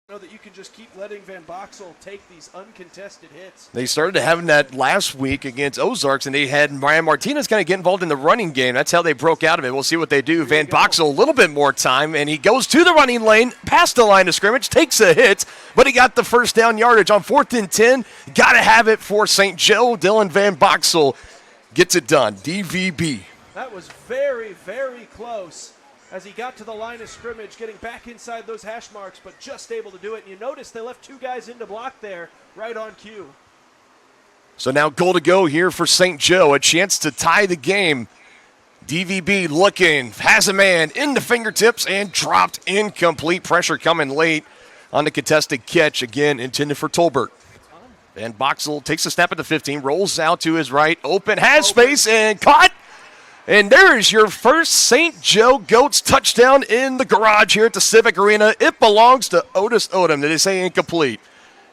know that you can just keep letting Van Boxel take these uncontested hits. They started having that last week against Ozarks, and they had Brian Martinez kind of get involved in the running game. That's how they broke out of it. We'll see what they do. Van Boxel a little bit more time, and he goes to the running lane, past the line of scrimmage, takes a hit, but he got the first down yardage on 4th and 10. Got to have it for St. Joe. Dylan Van Boxel gets it done. DVB. That was very, very close as he got to the line of scrimmage, getting back inside those hash marks, but just able to do it. And you notice they left two guys in to block there, right on cue. So now goal to go here for St. Joe, a chance to tie the game. DVB looking, has a man in the fingertips and dropped incomplete. Pressure coming late on the contested catch, again intended for Tolbert. And Boxel takes a snap at the 15, rolls out to his right, open, has space, and caught. And there is your first St. Joe Goats touchdown in the garage here at the Civic Arena. It belongs to Otis Odom. Did they say incomplete?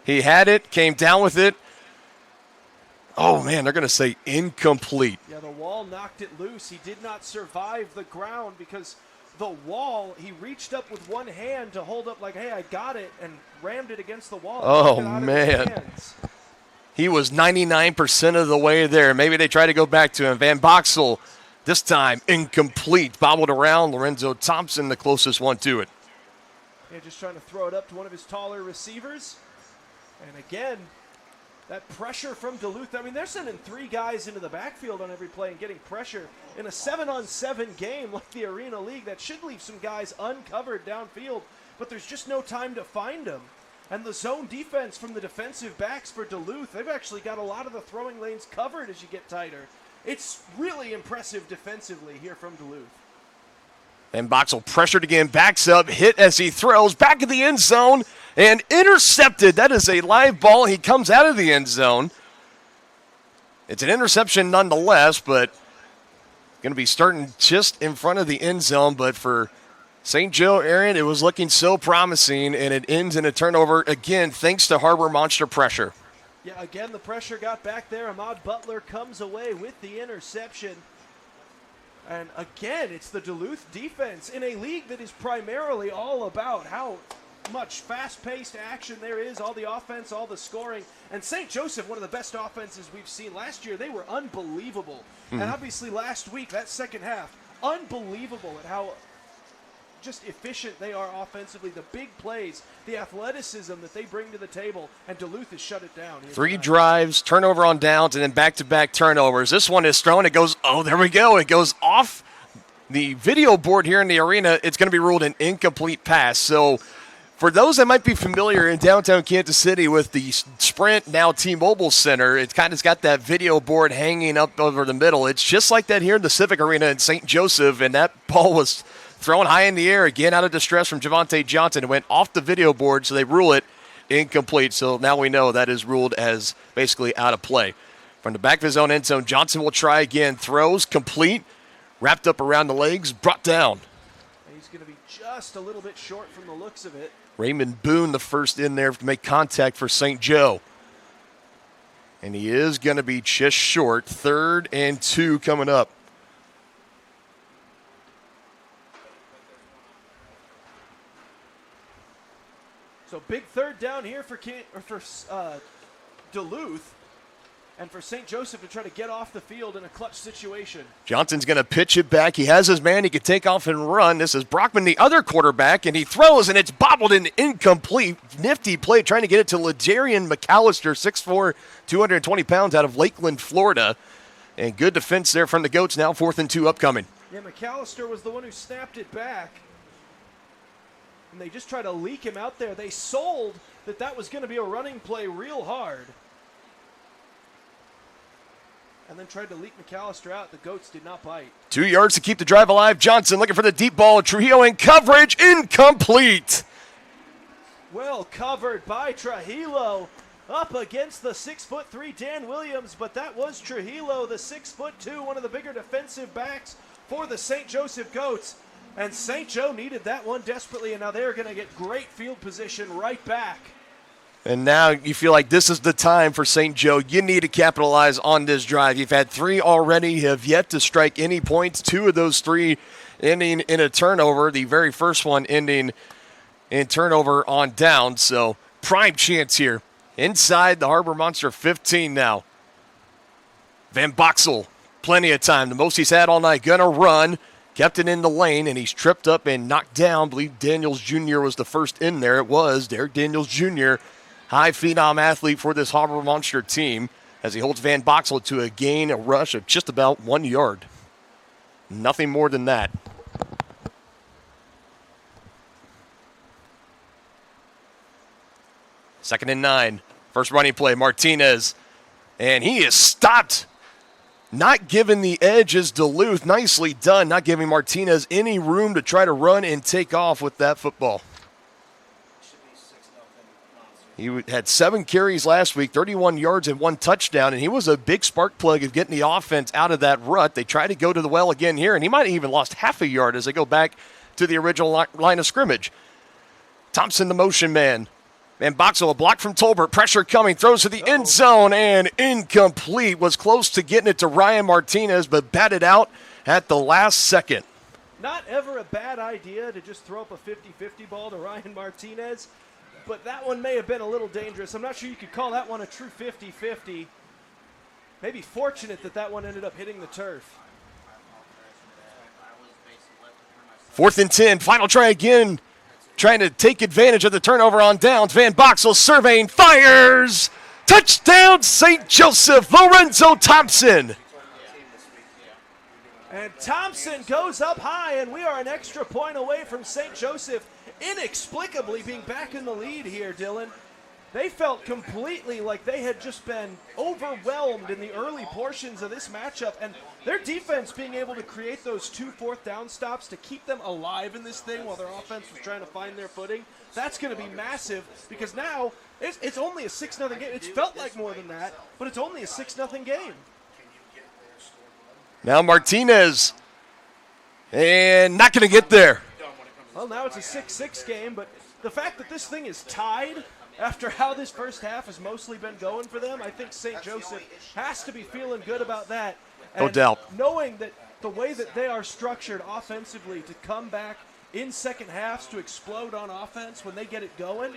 He had it, came down with it. Oh, man, they're going to say incomplete. Yeah, the wall knocked it loose. He did not survive the ground because the wall, he reached up with one hand to hold up like, hey, I got it, and rammed it against the wall. Oh, man. He was 99% of the way there. Maybe they try to go back to him. Van Boxel, this time incomplete. Bobbled around. Lorenzo Thompson, the closest one to it. Yeah, just trying to throw it up to one of his taller receivers. And again, that pressure from Duluth. I mean, they're sending three guys into the backfield on every play and getting pressure in a 7-on-7 game like the Arena League. That should leave some guys uncovered downfield, but there's just no time to find them. And the zone defense from the defensive backs for Duluth, they've actually got a lot of the throwing lanes covered as you get tighter. It's really impressive defensively here from Duluth. And Boxel pressured again, backs up, hit as he throws, back in the end zone, and intercepted. That is a live ball. He comes out of the end zone. It's an interception nonetheless, but going to be starting just in front of the end zone. But for St. Joe, Aaron, it was looking so promising, and it ends in a turnover, again, thanks to Harbor Monster pressure. Yeah, again, the pressure got back there. Ahmad Butler comes away with the interception. And again, it's the Duluth defense in a league that is primarily all about how much fast-paced action there is, all the offense, all the scoring. And St. Joseph, one of the best offenses we've seen last year, they were unbelievable. And obviously last week, that second half, unbelievable at how just efficient they are offensively, the big plays, the athleticism that they bring to the table, and Duluth has shut it down. Three drives, turnover on downs, and then back-to-back turnovers. This one is thrown. It goes, oh, there we go. It goes off the video board here in the arena. It's going to be ruled an incomplete pass. So for those that might be familiar in downtown Kansas City with the Sprint, now T-Mobile Center, it's kind of got that video board hanging up over the middle. It's just like that here in the Civic Arena in St. Joseph, and that ball was thrown high in the air, again out of distress from Javonte Johnson. It went off the video board, so they rule it incomplete. So now we know that is ruled as basically out of play. From the back of his own end zone, Johnson will try again. Throws, complete, wrapped up around the legs, brought down. He's going to be just a little bit short from the looks of it. Raymond Boone, the first in there to make contact for St. Joe. And he is going to be just short. 3rd and 2 coming up. So big third down here for Duluth, and for St. Joseph to try to get off the field in a clutch situation. Johnson's going to pitch it back. He has his man. He can take off and run. This is Brockman, the other quarterback, and he throws, and it's bobbled and incomplete. Nifty play trying to get it to Ladarian McAllister, 6'4", 220 pounds out of Lakeland, Florida. And good defense there from the Goats. Now 4th and 2 upcoming. Yeah, McAllister was the one who snapped it back. And they just tried to leak him out there. They sold that was going to be a running play real hard. And then tried to leak McAllister out. The Goats did not bite. 2 yards to keep the drive alive. Johnson looking for the deep ball. Trujillo in coverage. Incomplete. Well covered by Trujillo. Up against the 6'3" Dan Williams. But that was Trujillo, the 6'2", one of the bigger defensive backs for the St. Joseph Goats. And St. Joe needed that one desperately, and now they're going to get great field position right back. And now you feel like this is the time for St. Joe. You need to capitalize on this drive. You've had 3 already, have yet to strike any points. 2 of those 3 ending in a turnover. The very first one ending and turnover on down. So prime chance here inside the Harbor Monster 15 now. Van Boxel, plenty of time. The most he's had all night. Gonna run. Kept it in the lane, and he's tripped up and knocked down. I believe Daniels Jr. was the first in there. It was Derek Daniels Jr., high phenom athlete for this Harbor Monster team, as he holds Van Boxel to a rush of just about 1 yard. Nothing more than that. Second and 9. First running play, Martinez. And he is stopped. Not giving the edge is Duluth. Nicely done. Not giving Martinez any room to try to run and take off with that football. He had 7 carries last week, 31 yards and 1 touchdown, and he was a big spark plug of getting the offense out of that rut. They try to go to the well again here, and he might have even lost half a yard as they go back to the original line of scrimmage. Thompson, the motion man. And Boxel, a block from Tolbert. Pressure coming. Throws to the end zone and incomplete. Was close to getting it to Ryan Martinez, but batted out at the last second. Not ever a bad idea to just throw up a 50-50 ball to Ryan Martinez, but that one may have been a little dangerous. I'm not sure you could call that one a true 50-50. Maybe fortunate that that one ended up hitting the turf. 4th and 10. Final try again. Trying to take advantage of the turnover on downs. Van Boxel surveying, fires! Touchdown, St. Joseph, Lorenzo Thompson. And Thompson goes up high, and we are an extra point away from St. Joseph inexplicably being back in the lead here, Dylan. They felt completely like they had just been overwhelmed in the early portions of this matchup, and their defense being able to create those 2 fourth down stops to keep them alive in this thing while their offense was trying to find their footing, that's going to be massive, because now it's only a 6-0 game. It's felt like more than that, but it's only a 6-0 game. Now Martinez, and not going to get there. Well, now it's a 6-6 game, but the fact that this thing is tied after how this first half has mostly been going for them, I think St. Joseph has to be feeling good about that. No doubt. Knowing that the way that they are structured offensively to come back in second halves to explode on offense when they get it going,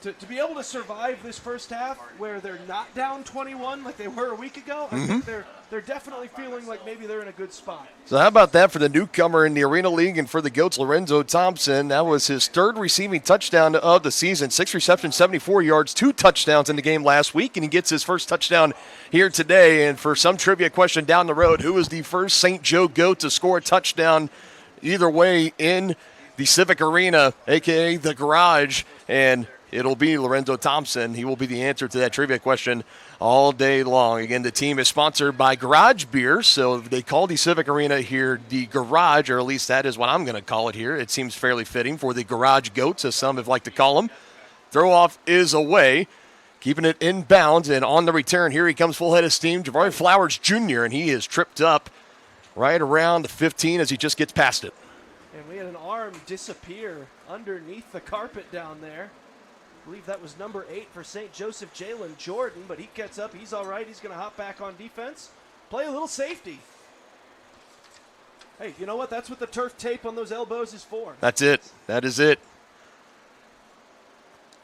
to be able to survive this first half where they're not down 21 like they were a week ago, I think they're definitely feeling like maybe they're in a good spot. So how about that for the newcomer in the Arena League and for the Goats, Lorenzo Thompson. That was his 3rd receiving touchdown of the season. 6 receptions, 74 yards, 2 touchdowns in the game last week, and he gets his first touchdown here today. And for some trivia question down the road, who was the first St. Joe Goat to score a touchdown either way in the Civic Arena, a.k.a. the Garage? And it'll be Lorenzo Thompson. He will be the answer to that trivia question all day long. Again, the team is sponsored by Garage Beer, so they call the Civic Arena here the Garage, or at least that is what I'm going to call it here. It seems fairly fitting for the Garage Goats, as some have liked to call them. Throw-off is away, keeping it in bounds, and on the return, here he comes full head of steam, Javari Flowers Jr., and he is tripped up right around the 15 as he just gets past it. And we had an arm disappear underneath the carpet down there. I believe that was number 8 for St. Joseph, Jalen Jordan, but he gets up. He's all right. He's going to hop back on defense, play a little safety. Hey, you know what? That's what the turf tape on those elbows is for. That's it. That is it.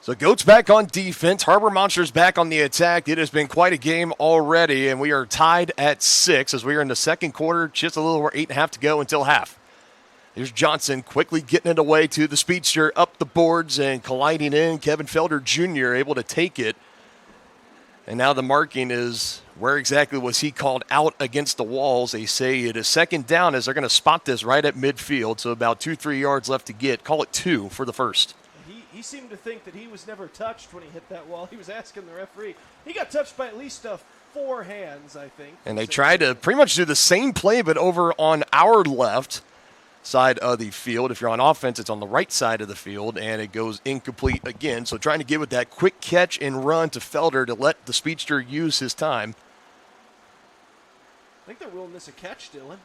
So Goats back on defense. Harbor Monsters back on the attack. It has been quite a game already, and we are tied at 6 as we are in the second quarter, just a little over 8.5 to go until half. Here's Johnson quickly getting it away to the speedster up the boards and colliding in. Kevin Felder Jr. able to take it. And now the marking is where exactly was he called out against the walls. They say it is second down as they're going to spot this right at midfield. So about 2-3 yards left to get. Call it 2 for the first. He seemed to think that he was never touched when he hit that wall. He was asking the referee. He got touched by at least 4 hands, I think. And they tried to pretty much do the same play but over on our left side of the field. If you're on offense, it's on the right side of the field, and it goes incomplete again. So trying to get with that quick catch and run to Felder to let the speedster use his time. I think they're ruling this a catch, Dylan.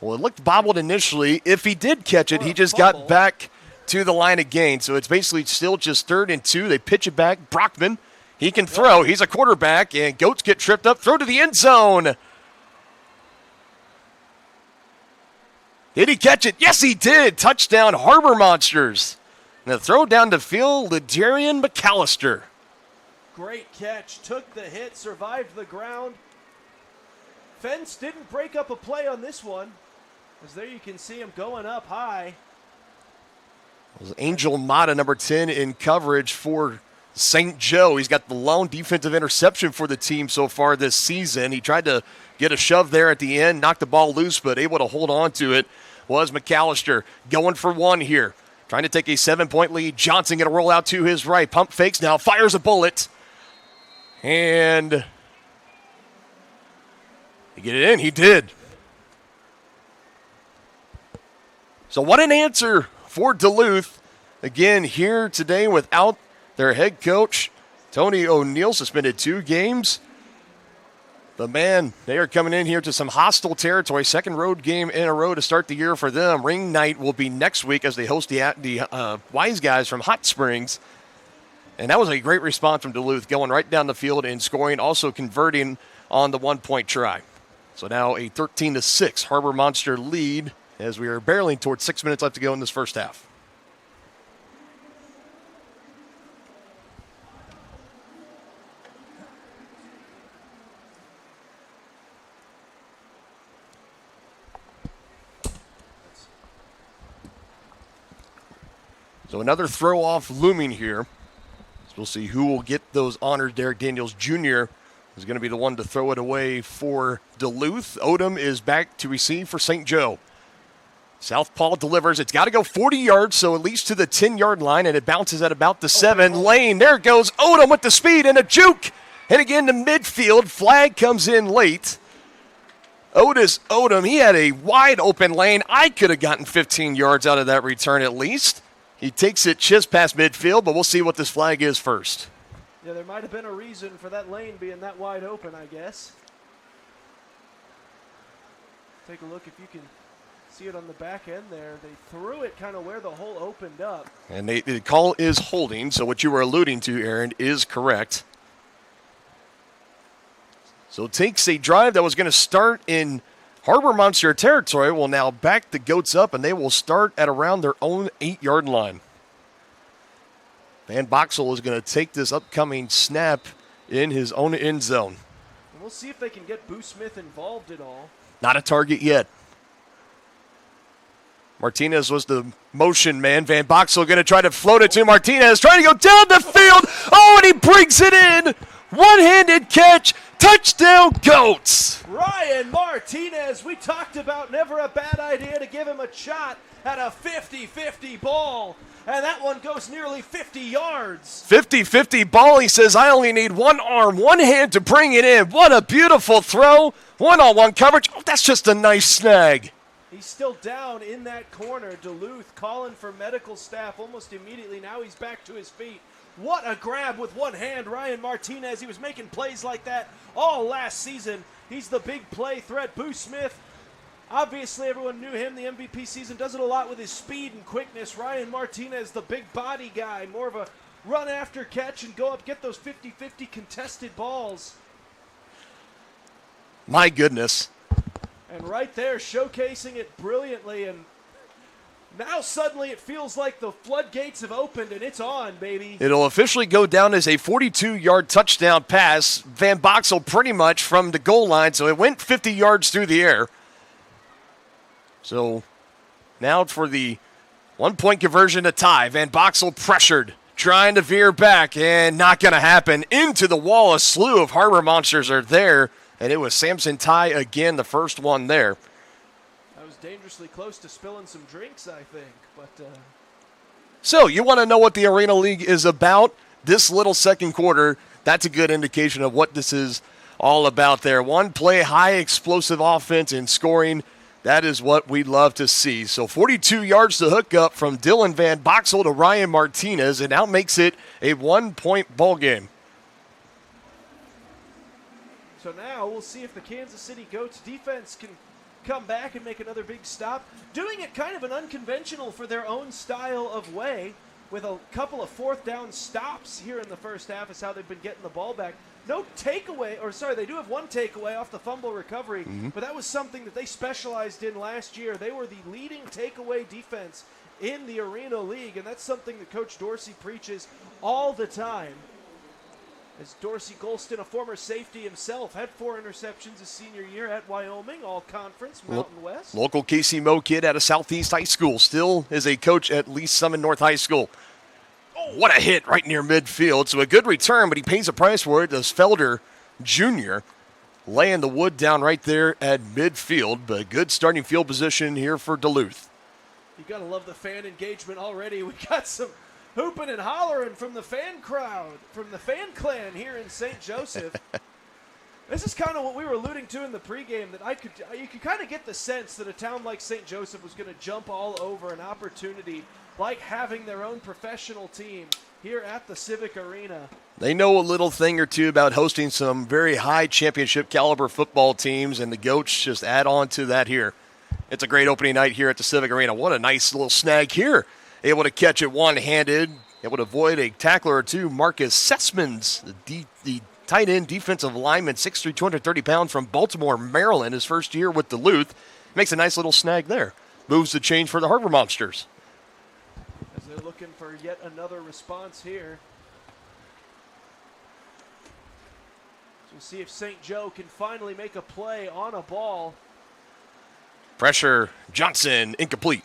Well, it looked bobbled initially. If he did catch it, he just got back to the line of gain. So it's basically still just 3rd and 2. They pitch it back. Brockman, he can throw. He's a quarterback, and Goats get tripped up. Throw to the end zone. Did he catch it? Yes, he did. Touchdown, Harbor Monsters. And the throw down to field, Ladarian McAllister. Great catch. Took the hit, survived the ground. Fence didn't break up a play on this one, as there you can see him going up high. It was Angel Mata, number 10, in coverage for St. Joe. He's got the lone defensive interception for the team so far this season. He tried to get a shove there at the end, knocked the ball loose, but able to hold on to it was McAllister. Going for one here. Trying to take a 7-point lead. Johnson going to roll out to his right. Pump fakes now, fires a bullet. And he get it in? He did. So what an answer for Duluth. Again, here today without their head coach, Tony O'Neill, suspended 2 games. But man, they are coming in here to some hostile territory. Second road game in a row to start the year for them. Ring night will be next week as they host the Wise Guys from Hot Springs. And that was a great response from Duluth, going right down the field and scoring, also converting on the 1-point try. So now a 13-6 Harbor Monster lead as we are barreling towards 6 minutes left to go in this first half. So another throw-off looming here. So we'll see who will get those honors. Derek Daniels Jr. is going to be the one to throw it away for Duluth. Odom is back to receive for St. Joe. Southpaw delivers. It's got to go 40 yards, so at least to the 10-yard line, and it bounces at about the 7. Lane, there goes Odom with the speed and a juke. And again to midfield. Flag comes in late. Otis Odom, he had a wide open lane. I could have gotten 15 yards out of that return at least. He takes it just past midfield, but we'll see what this flag is first. Yeah, there might have been a reason for that lane being that wide open, I guess. Take a look if you can see it on the back end there. They threw it kind of where the hole opened up. And the call is holding, so what you were alluding to, Aaron, is correct. So it takes a drive that was going to start in Harbor Monster territory, will now back the Goats up, and they will start at around their own 8-yard line. Van Boxel is going to take this upcoming snap in his own end zone. And we'll see if they can get Boo Smith involved at all. Not a target yet. Martinez was the motion man. Van Boxel going to try to float it to Martinez, trying to go down the field. Oh, and he brings it in. One-handed catch. Touchdown, Goats! Ryan Martinez, we talked about never a bad idea to give him a shot at a 50-50 ball. And that one goes nearly 50 yards. 50-50 ball. He says, I only need one arm, one hand to bring it in. What a beautiful throw. One-on-one coverage. Oh, that's just a nice snag. He's still down in that corner. Duluth calling for medical staff almost immediately. Now he's back to his feet. What a grab with one hand, Ryan Martinez. He was making plays like that all last season. He's the big play threat. Boo Smith, obviously everyone knew him the MVP season. Does it a lot with his speed and quickness. Ryan Martinez, the big body guy. More of a run after catch and go up, get those 50-50 contested balls. My goodness. And right there, showcasing it brilliantly. And now suddenly it feels like the floodgates have opened and it's on, baby. It'll officially go down as a 42-yard touchdown pass. Van Boxel pretty much from the goal line, so it went 50 yards through the air. So now for the 1-point conversion to tie. Van Boxel pressured, trying to veer back, and not going to happen. Into the wall, a slew of Harbor Monsters are there, and it was Samson Ty again, the first one there. Dangerously close to spilling some drinks, I think. But So you want to know what the Arena League is about? This little second quarter, that's a good indication of what this is all about there. One play, high explosive offense and scoring. That is what we love to see. So 42 yards to hook up from Dylan Van Boxel to Ryan Martinez, and now makes it a 1-point ball game. So now we'll see if the Kansas City Goats defense can come back and make another big stop. Doing it kind of an unconventional for their own style of way. with a couple of fourth down stops here in the first half is how they've been getting the ball back. No takeaway, or sorry, they do have one takeaway off the fumble recovery, but that was something that they specialized in last year. They were the leading takeaway defense in the Arena League, and that's something that Coach Dorsey preaches all the time. As Dorsey Golston, a former safety himself, had 4 interceptions his senior year at Wyoming, all-conference, Mountain West. Local Casey Mo kid out of Southeast High School, still is a coach at Lee Summit North High School. Oh, what a hit right near midfield. So a good return, but he pays a price for it. Does Felder Jr. laying the wood down right there at midfield, but a good starting field position here for Duluth. You got to love the fan engagement already. We got some hooping and hollering from the fan crowd, from the fan clan here in St. Joseph. This is kind of what we were alluding to in the pregame, that you could kind of get the sense that a town like St. Joseph was going to jump all over an opportunity like having their own professional team here at the Civic Arena. They know a little thing or two about hosting some very high championship caliber football teams, and the Goats just add on to that here. It's a great opening night here at the Civic Arena. What a nice little snag here. Able to catch it one-handed, able to avoid a tackler or two. Marcus Sessmans, the tight end defensive lineman, 6'3", 230 pounds from Baltimore, Maryland, his first year with Duluth. Makes a nice little snag there. Moves the change for the Harbor Monsters. As they're looking for yet another response here. So we'll see if St. Joe can finally make a play on a ball. Pressure, Johnson, incomplete.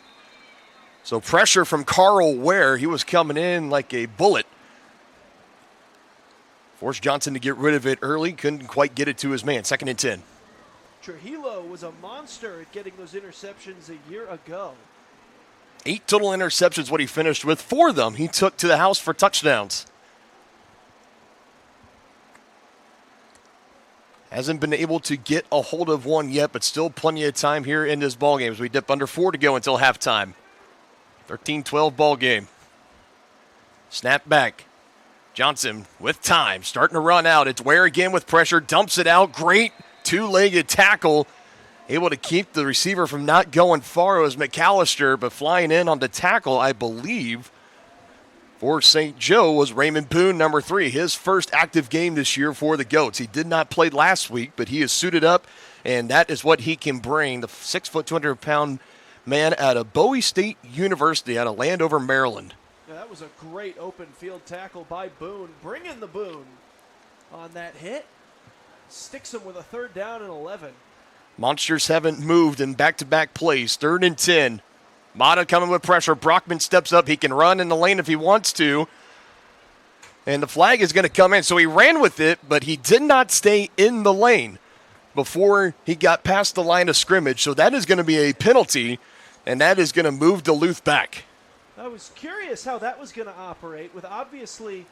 So pressure from Carl Ware. He was coming in like a bullet. Forced Johnson to get rid of it early. Couldn't quite get it to his man. 2nd and 10. Trujillo was a monster at getting those interceptions a year ago. 8 total interceptions, what he finished with. 4 of them he took to the house for touchdowns. Hasn't been able to get a hold of one yet, but still plenty of time here in this ballgame as we dip under 4 to go until halftime. 13-12 ball game. Snap back. Johnson with time, starting to run out. It's Ware again with pressure, dumps it out. Great two-legged tackle. Able to keep the receiver from not going far. It was McAllister, but flying in on the tackle, I believe, for St. Joe was Raymond Boone, number 3. His first active game this year for the Goats. He did not play last week, but he is suited up, and that is what he can bring. The 6', 200-pound man out of Bowie State University out of Landover, Maryland. Yeah, that was a great open field tackle by Boone. Bringing the Boone on that hit. Sticks him with a 3rd down and 11. Monsters haven't moved in back-to-back plays. 3rd and 10. Mata coming with pressure. Brockman steps up. He can run in the lane if he wants to. And the flag is going to come in. So he ran with it, but he did not stay in the lane before he got past the line of scrimmage. So that is going to be a penalty, and that is going to move Duluth back. I was curious how that was going to operate with obviously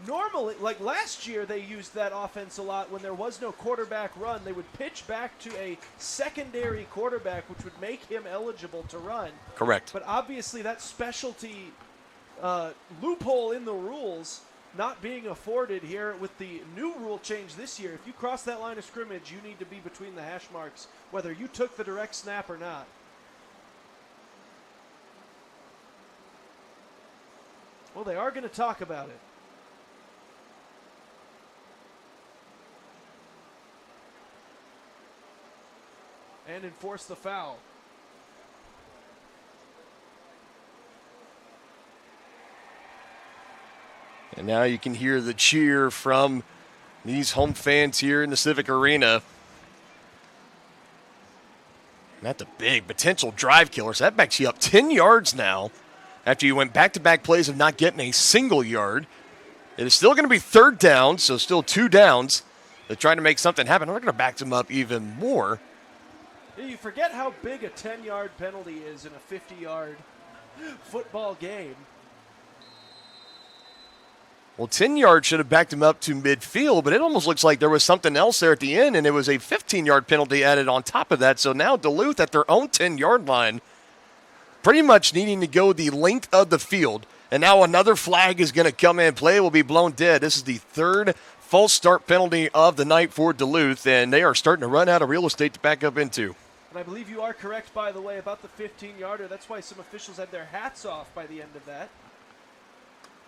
normally, like last year, they used that offense a lot when there was no quarterback run. They would pitch back to a secondary quarterback, which would make him eligible to run. Correct. But obviously that specialty loophole in the rules not being afforded here with the new rule change this year. If you cross that line of scrimmage, you need to be between the hash marks, whether you took the direct snap or not. Well, they are going to talk about it. And enforce the foul. And now you can hear the cheer from these home fans here in the Civic Arena. And that's a big potential drive killer. So that backs you up 10 yards now after you went back-to-back plays of not getting a single yard. It is still going to be 3rd down, so still 2 downs. They're trying to make something happen. We're going to back them up even more. You forget how big a 10-yard penalty is in a 50-yard football game. Well, 10 yards should have backed him up to midfield, but it almost looks like there was something else there at the end, and it was a 15-yard penalty added on top of that. So now Duluth at their own 10-yard line, pretty much needing to go the length of the field. And now another flag is going to come in. Play will be blown dead. This is the 3rd false start penalty of the night for Duluth, and they are starting to run out of real estate to back up into. And I believe you are correct, by the way, about the 15-yarder. That's why some officials had their hats off by the end of that.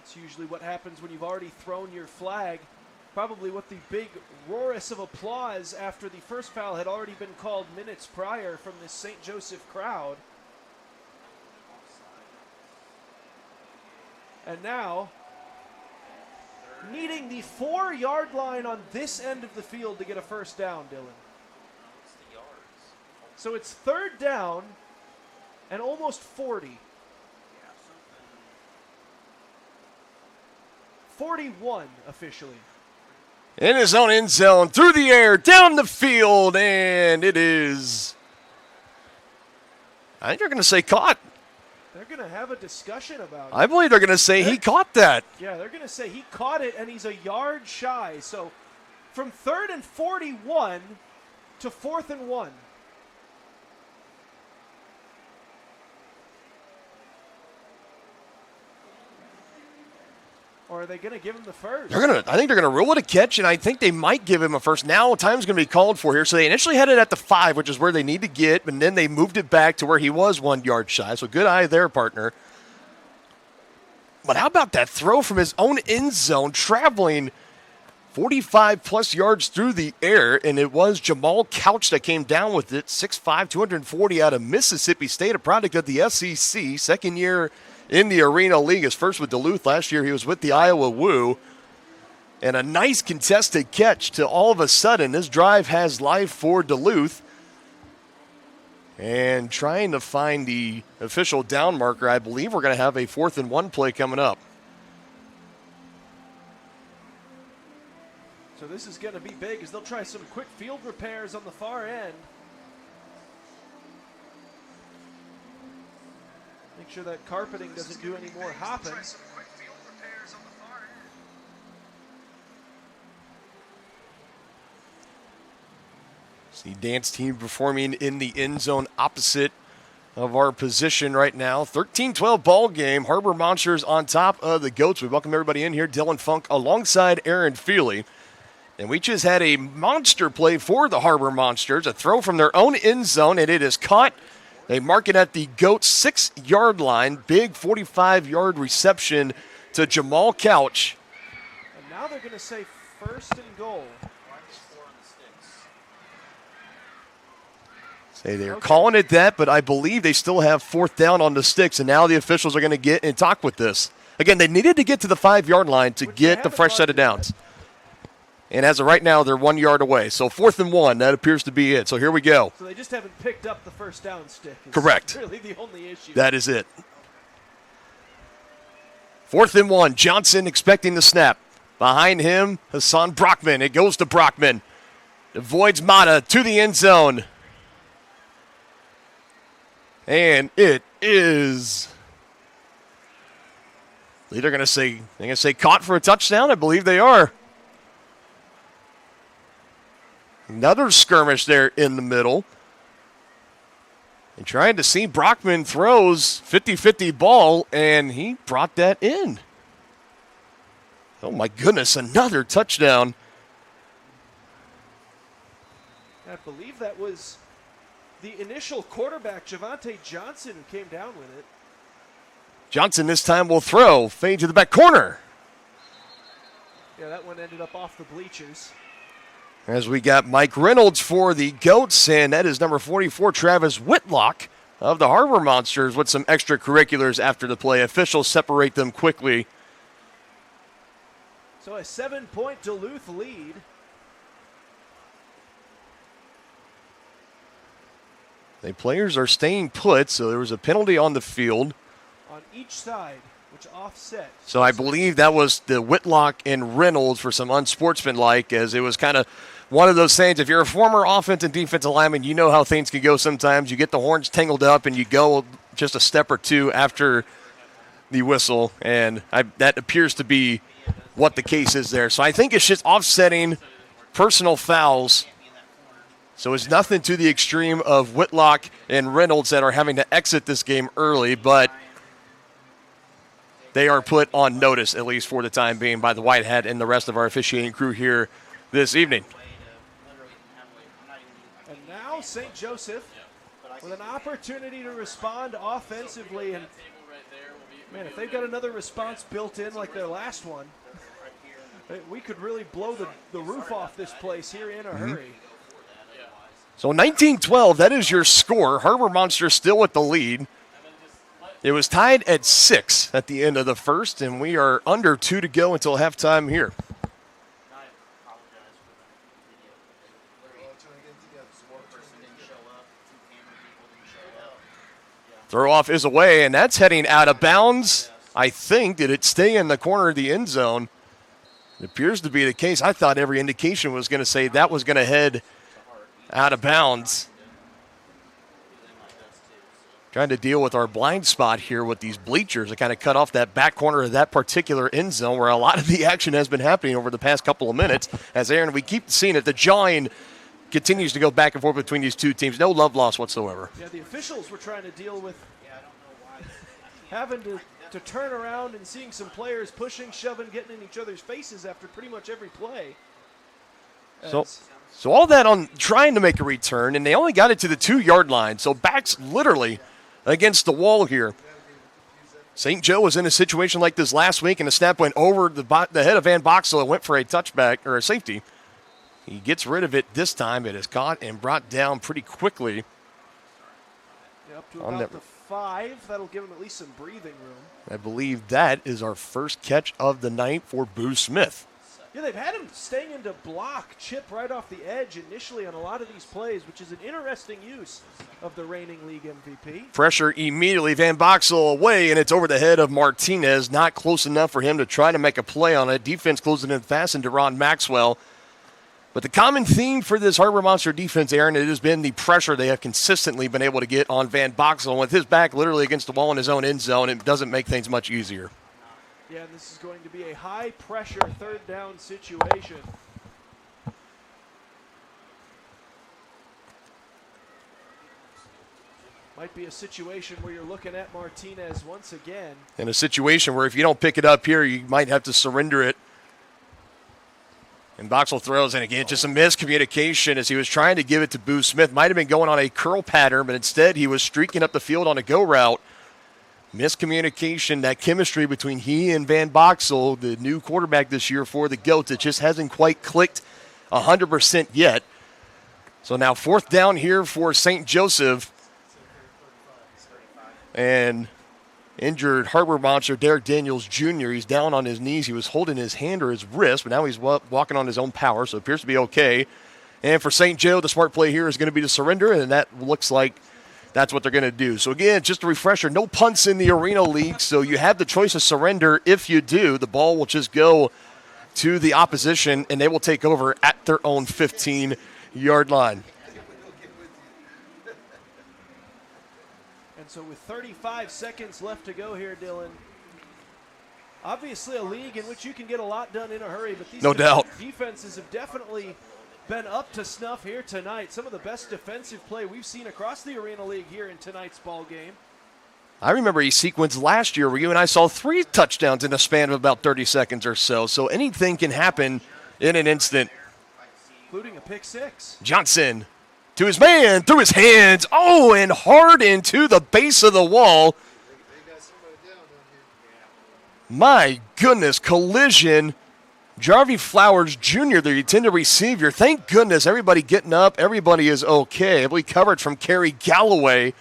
It's usually what happens when you've already thrown your flag. Probably what the big chorus of applause after the first foul had already been called minutes prior from this St. Joseph crowd. And now, needing the 4-yard line on this end of the field to get a first down, Dylan. So it's 3rd down and almost 40. 41 officially. In his own end zone, through the air, down the field, and it is, I think they're going to say caught. They're going to have a discussion about it. I believe they're going to say he caught that. Yeah, they're going to say he caught it, and he's a yard shy. So from 3rd and 41 to 4th and 1. Or are they going to give him the first? I think they're gonna rule it a catch, and I think they might give him a first. Now time's gonna be called for here. So they initially had it at the 5, which is where they need to get, and then they moved it back to where he was 1 yard shy. So good eye there, partner. But how about that throw from his own end zone, traveling 45 plus yards through the air, and it was Jamal Couch that came down with it. 6'5", 240 out of Mississippi State, a product of the SEC, second year in the Arena League. His first with Duluth. Last year he was with the Iowa Woo. And a nice contested catch to all of a sudden this drive has life for Duluth. And trying to find the official down marker, I believe we're going to have a 4th and 1 play coming up. So this is going to be big as they'll try some quick field repairs on the far end. Make sure that carpeting doesn't do any more hopping. See dance team performing in the end zone opposite of our position right now. 13-12 ball game. Harbor Monsters on top of the Goats. We welcome everybody in here. Dylan Funk alongside Aaron Feely. And we just had a monster play for the Harbor Monsters. A throw from their own end zone, and it is caught. They mark it at the Goats 6-yard line. Big 45-yard reception to Jamal Couch. And now they're going to say 1st and goal. Say they're calling it that, but I believe they still have 4th down on the sticks, and now the officials are going to get and talk with this. Again, they needed to get to the 5-yard line to get the fresh set of downs. And as of right now, they're 1 yard away. So 4th and 1, that appears to be it. So here we go. So they just haven't picked up the first down stick. Correct. Really the only issue. That is it. 4th and 1, Johnson expecting the snap. Behind him, Hassan Brockman. It goes to Brockman. Avoids Mata to the end zone. And it is, they're going to say caught for a touchdown. I believe they are. Another skirmish there in the middle. And trying to see Brockman throws 50-50 ball, and he brought that in. Oh, my goodness, another touchdown. I believe that was the initial quarterback, Javante Johnson, who came down with it. Johnson this time will throw. Fade to the back corner. Yeah, that one ended up off the bleachers. As we got Mike Reynolds for the Goats, and that is number 44, Travis Whitlock of the Harbor Monsters with some extracurriculars after the play. Officials separate them quickly. So a 7-point Duluth lead. The players are staying put, so there was a penalty on the field. On each side, which offset. So I believe that was the Whitlock and Reynolds for some unsportsmanlike, as it was kind of one of those things. If you're a former offensive and defensive lineman, you know how things can go sometimes. You get the horns tangled up and you go just a step or two after the whistle, and that appears to be what the case is there. So I think it's just offsetting personal fouls. So it's nothing to the extreme of Whitlock and Reynolds that are having to exit this game early, but they are put on notice, at least for the time being, by the White Hat and the rest of our officiating crew here this evening. And now St. Joseph with an opportunity to respond offensively. And Man, if they've got another response built in like their last one, we could really blow the roof off this place here in a hurry. So 19-12, that is your score. Harbor Monsters still with the lead. It was tied at 6 at the end of the first, and we are under 2 to go until halftime here. Throw off is away, and that's heading out of bounds. I think, did it stay in the corner of the end zone? It appears to be the case. I thought every indication was going to say that was going to head out of bounds. Trying to deal with our blind spot here with these bleachers that kind of cut off that back corner of that particular end zone where a lot of the action has been happening over the past couple of minutes. As Aaron, we keep seeing it. The jawing continues to go back and forth between these two teams. No love lost whatsoever. Yeah, the officials were trying to deal with having to turn around and seeing some players pushing, shoving, getting in each other's faces after pretty much every play. So all that on trying to make a return, and they only got it to the 2-yard line. So backs literally against the wall here. St. Joe was in a situation like this last week, and the snap went over the head of Van Boxel and went for a touchback or a safety. He gets rid of it this time. It is caught and brought down pretty quickly. Yeah, up to about the 5. That'll give him at least some breathing room. I believe that is our first catch of the night for Boo Smith. Yeah, they've had him staying into block, chip right off the edge initially on a lot of these plays, which is an interesting use of the reigning league MVP. Pressure immediately, Van Boxel away, and it's over the head of Martinez. Not close enough for him to try to make a play on it. Defense closing in fast into Ron Maxwell. But the common theme for this Harbor Monster defense, Aaron, it has been the pressure they have consistently been able to get on Van Boxel. And with his back literally against the wall in his own end zone, it doesn't make things much easier. Yeah, this is going to be a high-pressure third down situation. Might be a situation where you're looking at Martinez once again. In a situation where if you don't pick it up here, you might have to surrender it. And Boxel throws, and again, just a miscommunication as he was trying to give it to Boo Smith. Might have been going on a curl pattern, but instead he was streaking up the field on a go route. Miscommunication, that chemistry between he and Van Boxel, the new quarterback this year for the Goats, it just hasn't quite clicked 100% yet. So now 4th down here for St. Joseph. And injured Harbor Monster Derek Daniels Jr., he's down on his knees. He was holding his hand or his wrist, but now he's walking on his own power, so it appears to be okay. And for St. Joe, the smart play here is going to be to surrender, and that looks like that's what they're going to do. So, again, just a refresher, no punts in the Arena League, so you have the choice of surrender. If you do, the ball will just go to the opposition, and they will take over at their own 15-yard line. And so with 35 seconds left to go here, Dylan, obviously a league in which you can get a lot done in a hurry, but these defenses have definitely been up to snuff here tonight. Some of the best defensive play we've seen across the Arena League here in tonight's ball game. I remember a sequence last year where you and I saw 3 touchdowns in a span of about 30 seconds or so. So anything can happen in an instant. Including a pick 6. Johnson to his man, through his hands. Oh, and hard into the base of the wall. My goodness, collision. Jarvie Flowers Jr., the intended receiver. Thank goodness everybody getting up. Everybody is okay. We covered from Kerry Galloway,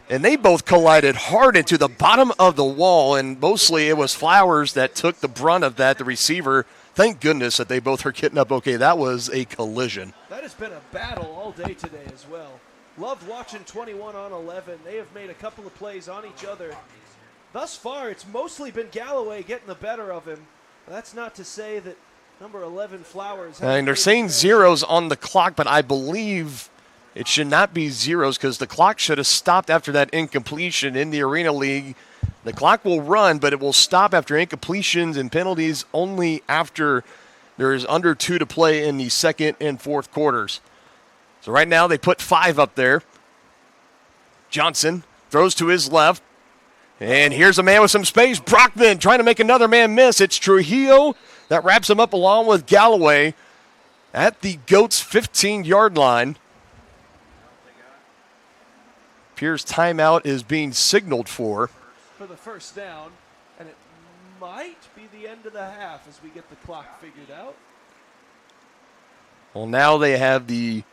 and they both collided hard into the bottom of the wall, and mostly it was Flowers that took the brunt of that, the receiver. Thank goodness that they both are getting up okay. That was a collision. That has been a battle all day today as well. Loved watching 21 on 11. They have made a couple of plays on each other. Thus far, it's mostly been Galloway getting the better of him. That's not to say that number 11 Flowers. And they're saying zeros on the clock, but I believe it should not be zeros because the clock should have stopped after that incompletion in the Arena League. The clock will run, but it will stop after incompletions and penalties only after there is under 2 to play in the second and fourth quarters. So right now they put 5 up there. Johnson throws to his left. And here's a man with some space. Brockman trying to make another man miss. It's Trujillo that wraps him up along with Galloway at the Goats' 15-yard line. Pierce timeout is being signaled for the first down. might be the end of the half as we get the clock figured out. Well, now they have the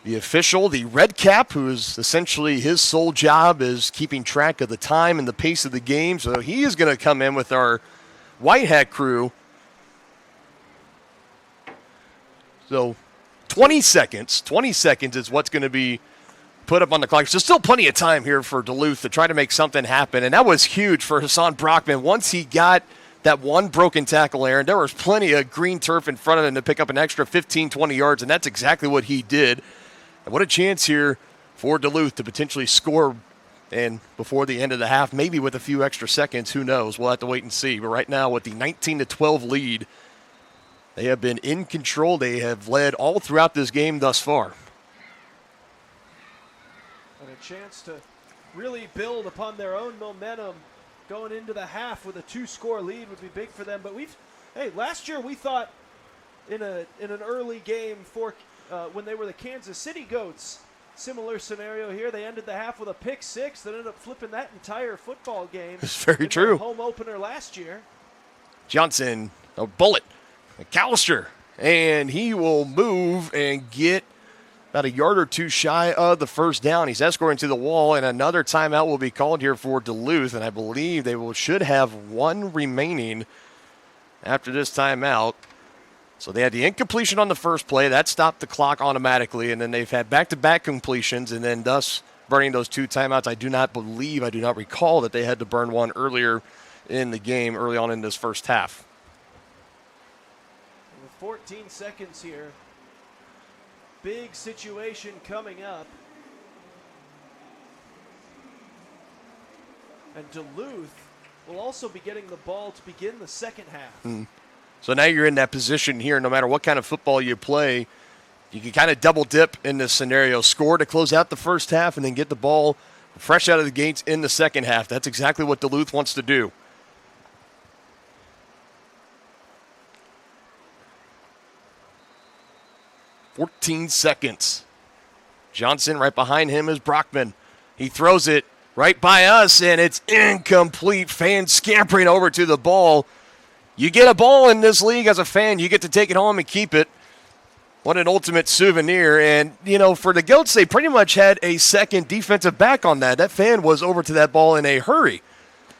official, the red cap, who is essentially his sole job is keeping track of the time and the pace of the game. So he is going to come in with our white hat crew. So 20 seconds. 20 seconds is what's going to be put up on the clock. So still plenty of time here for Duluth to try to make something happen. And that was huge for Hassan Brockman. Once he got that one broken tackle, Aaron, there was plenty of green turf in front of him to pick up an extra 15, 20 yards, and that's exactly what he did. And what a chance here for Duluth to potentially score and before the end of the half, maybe with a few extra seconds. Who knows? We'll have to wait and see. But right now with the 19-12 lead, they have been in control. They have led all throughout this game thus far. And a chance to really build upon their own momentum going into the half with a 2-score lead would be big for them. But last year we thought in an early game for when they were the Kansas City Goats, similar scenario here. They ended the half with a pick six that ended up flipping that entire football game. It's very true. Home opener last year. Johnson, a bullet, McAllister, and he will move and get about a yard or two shy of the first down. He's escorting to the wall, and another timeout will be called here for Duluth, and I believe they should have one remaining after this timeout. So they had the incompletion on the first play. That stopped the clock automatically, and then they've had back-to-back completions, and then thus burning those two timeouts. I do not recall that they had to burn one earlier in the game, early on in this first half. With 14 seconds here, big situation coming up. And Duluth will also be getting the ball to begin the second half. So now you're in that position here, no matter what kind of football you play, you can kind of double dip in this scenario, score to close out the first half, and then get the ball fresh out of the gates in the second half. That's exactly what Duluth wants to do. "14 seconds. Johnson right behind him is Brockman. He throws it right by us, and it's incomplete. Fans scampering over to the ball. You get a ball in this league as a fan, you get to take it home and keep it. What an ultimate souvenir. And, for the Goats, they pretty much had a second defensive back on that. That fan was over to that ball in a hurry.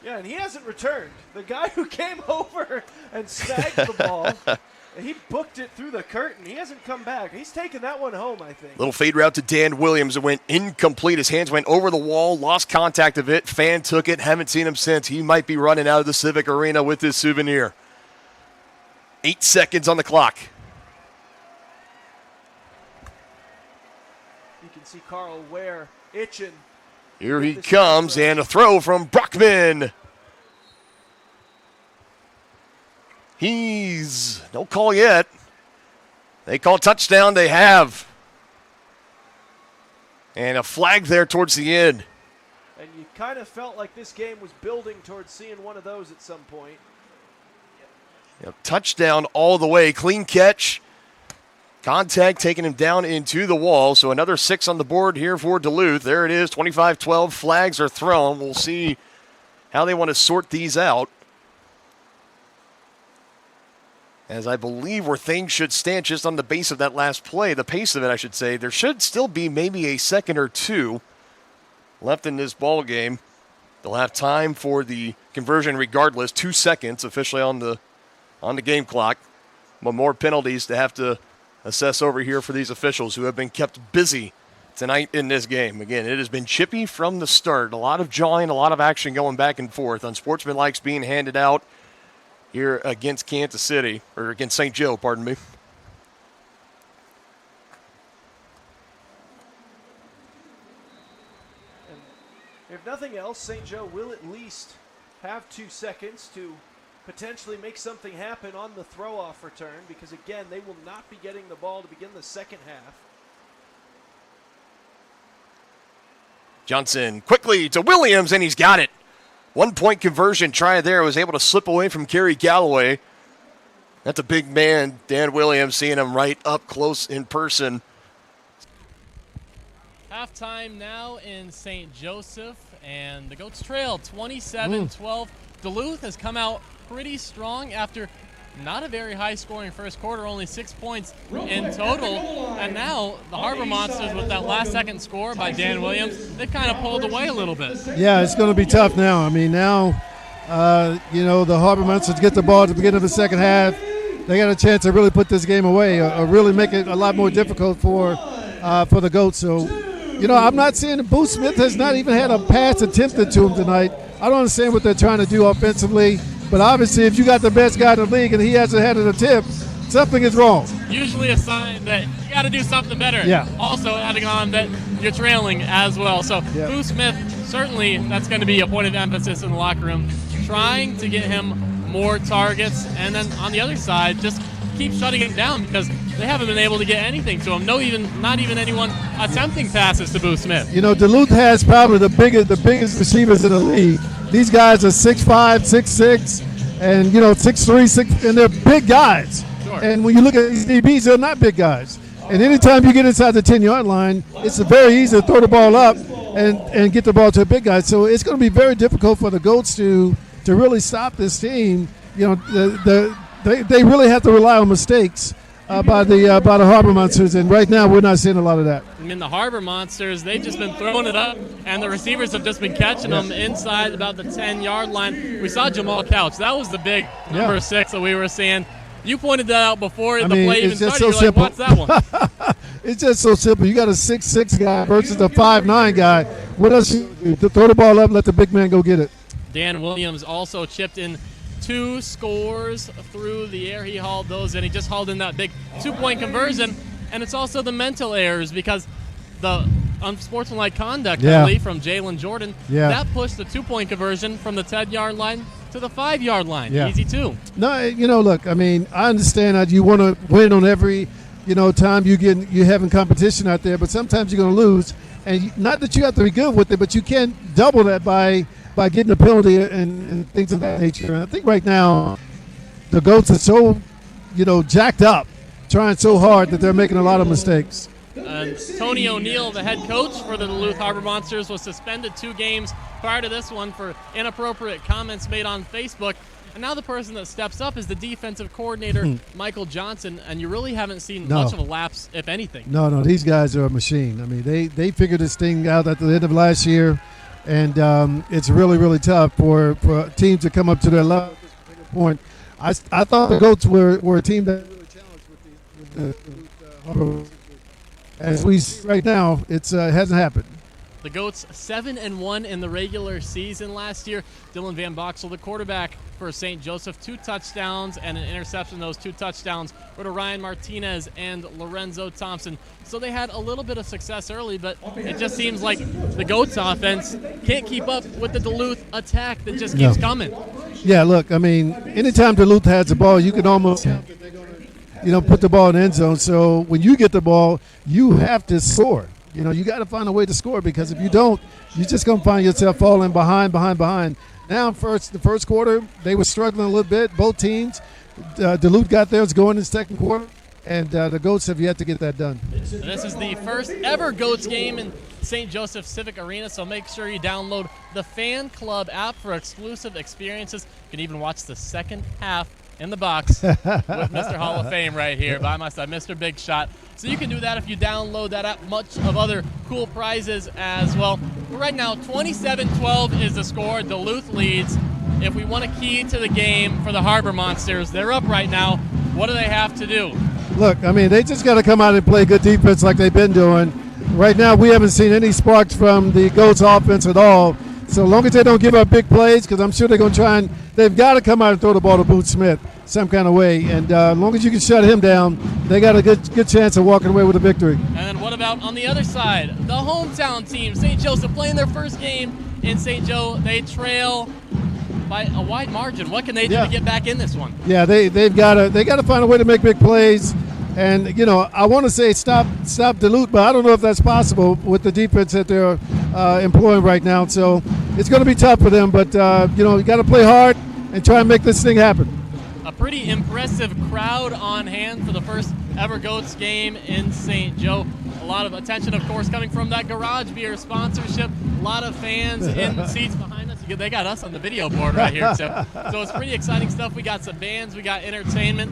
Yeah, and he hasn't returned. The guy who came over and snagged the ball, he booked it through the curtain. He hasn't come back. He's taking that one home, I think. Little fade route to Dan Williams. It went incomplete. His hands went over the wall, lost contact of it. Fan took it. Haven't seen him since. He might be running out of the Civic Arena with his souvenir. 8 seconds on the clock. You can see Carl Ware itching. Here he comes, and a throw from Brockman. No call yet. They call touchdown. They have. And a flag there towards the end. And you kind of felt like this game was building towards seeing one of those at some point. Touchdown all the way. Clean catch. Contact taking him down into the wall. So another 6 on the board here for Duluth. There it is, 25-12. Flags are thrown. We'll see how they want to sort these out. As I believe where things should stand just on the base of that last play, the pace of it, I should say, there should still be maybe a second or two left in this ball game. They'll have time for the conversion regardless. 2 seconds officially on the game clock. But more penalties to have to assess over here for these officials who have been kept busy tonight in this game. Again, it has been chippy from the start. A lot of jawing, a lot of action going back and forth. Unsportsmanlike's being handed out here against Kansas City, or against St. Joe, pardon me. And if nothing else, St. Joe will at least have 2 seconds to potentially make something happen on the throw-off return, because, again, they will not be getting the ball to begin the second half. Johnson quickly to Williams, and he's got it. 1-point conversion try there. Was able to slip away from Kerry Galloway. That's a big man, Dan Williams, seeing him right up close in person. Halftime now in St. Joseph, and the Goats trail 27-12. Duluth has come out pretty strong after not a very high-scoring first quarter, only 6 points in total. And now the Harbor Monsters, with that last-second score by Dan Williams, they've kind of pulled away a little bit. Yeah, it's going to be tough now. I mean, now, the Harbor Monsters get the ball at the beginning of the second half. They got a chance to really put this game away or really make it a lot more difficult for the Goats. So, I'm not saying that Booth Smith has not even had a pass attempted to him tonight. I don't understand what they're trying to do offensively. But obviously, if you got the best guy in the league and he hasn't had an attempt, something is wrong. Usually a sign that you got to do something better. Yeah. Also adding on that you're trailing as well. So Booth Smith, certainly that's going to be a point of emphasis in the locker room, trying to get him more targets. And then on the other side, just keep shutting him down because they haven't been able to get anything to him. Not even anyone attempting passes to Booth Smith. Duluth has probably the biggest receivers in the league. These guys are 6'5", 6'6", and 6'3", 6, and they're big guys. Sure. And when you look at these DBs, they're not big guys. And anytime you get inside the 10-yard line, it's very easy to throw the ball up and get the ball to a big guy. So it's going to be very difficult for the Goats to really stop this team. They really have to rely on mistakes by the Harbor Monsters, and right now we're not seeing a lot of that. I mean, the Harbor Monsters, they've just been throwing it up, and the receivers have just been catching them inside about the 10-yard line. We saw Jamal Couch. That was the big number 6 that we were seeing. You pointed that out before the play even started. So You're simple. like, what's that one? It's just so simple. You got a 6'6" guy versus a 5'9" guy. What else you do? To throw the ball up, let the big man go get it. Dan Williams also chipped in 2 scores through the air. He hauled those in. He just hauled in that big 2-point conversion. And it's also the mental errors because the unsportsmanlike conduct penalty from Jalen Jordan, that pushed the 2-point conversion from the 10-yard line to the 5-yard line. Yeah. Easy too. No, look, I mean, I understand that you want to win on every, time you're having competition out there, but sometimes you're going to lose. And not that you have to be good with it, but you can't double that by getting a penalty and things of that nature. And I think right now the Goats are so, jacked up, trying so hard that they're making a lot of mistakes. Tony O'Neill, the head coach for the Duluth Harbor Monsters, was suspended 2 games prior to this one for inappropriate comments made on Facebook. And now the person that steps up is the defensive coordinator, Michael Johnson, and you really haven't seen much of a lapse, if anything. No, these guys are a machine. I mean, they figured this thing out at the end of last year, and it's really, really tough for teams to come up to their level at this particular point. I thought the Goats were a team that really challenged with the Harbor. As we see right now, it hasn't happened. The Goats 7-1 in the regular season last year. Dylan Van Boxel, the quarterback for St. Joseph, 2 touchdowns and an interception. Those 2 touchdowns were to Ryan Martinez and Lorenzo Thompson. So they had a little bit of success early, but it just seems like the Goats offense can't keep up with the Duluth attack that just keeps coming. Yeah, look, I mean, anytime Duluth has the ball, you can almost count that they're going to, put the ball in the end zone. So when you get the ball, you have to score. You got to find a way to score because if you don't, you're just going to find yourself falling behind. Now, the first quarter, they were struggling a little bit, both teams. Duluth got theirs going in the second quarter, and the Goats have yet to get that done. This is the first ever Goats game in St. Joseph Civic Arena, so make sure you download the Fan Club app for exclusive experiences. You can even watch the second half in the box with Mr. Hall of Fame right here by my side, Mr. Big Shot. So you can do that if you download that app. Much of other cool prizes as well. But right now, 27-12 is the score. Duluth leads. If we want a key to the game for the Harbor Monsters, they're up right now. What do they have to do? Look, I mean, they just got to come out and play good defense like they've been doing. Right now, we haven't seen any sparks from the Goats offense at all. So long as they don't give up big plays, because I'm sure they're going to they've got to come out and throw the ball to Booth Smith some kind of way. And as long as you can shut him down, they got a good chance of walking away with a victory. And then what about on the other side? The hometown team, St. Joseph, playing their first game in St. Joe. They trail by a wide margin. What can they do to get back in this one? Yeah, they've got to find a way to make big plays. And, I want to say stop Duluth, but I don't know if that's possible with the defense that they're employing right now. So it's going to be tough for them. But, you got to play hard and try and make this thing happen. A pretty impressive crowd on hand for the first ever Goats game in St. Joe. A lot of attention, of course, coming from that Garage Beer sponsorship. A lot of fans in the seats behind us. They got us on the video board right here, too. So it's pretty exciting stuff. We got some bands. We got entertainment.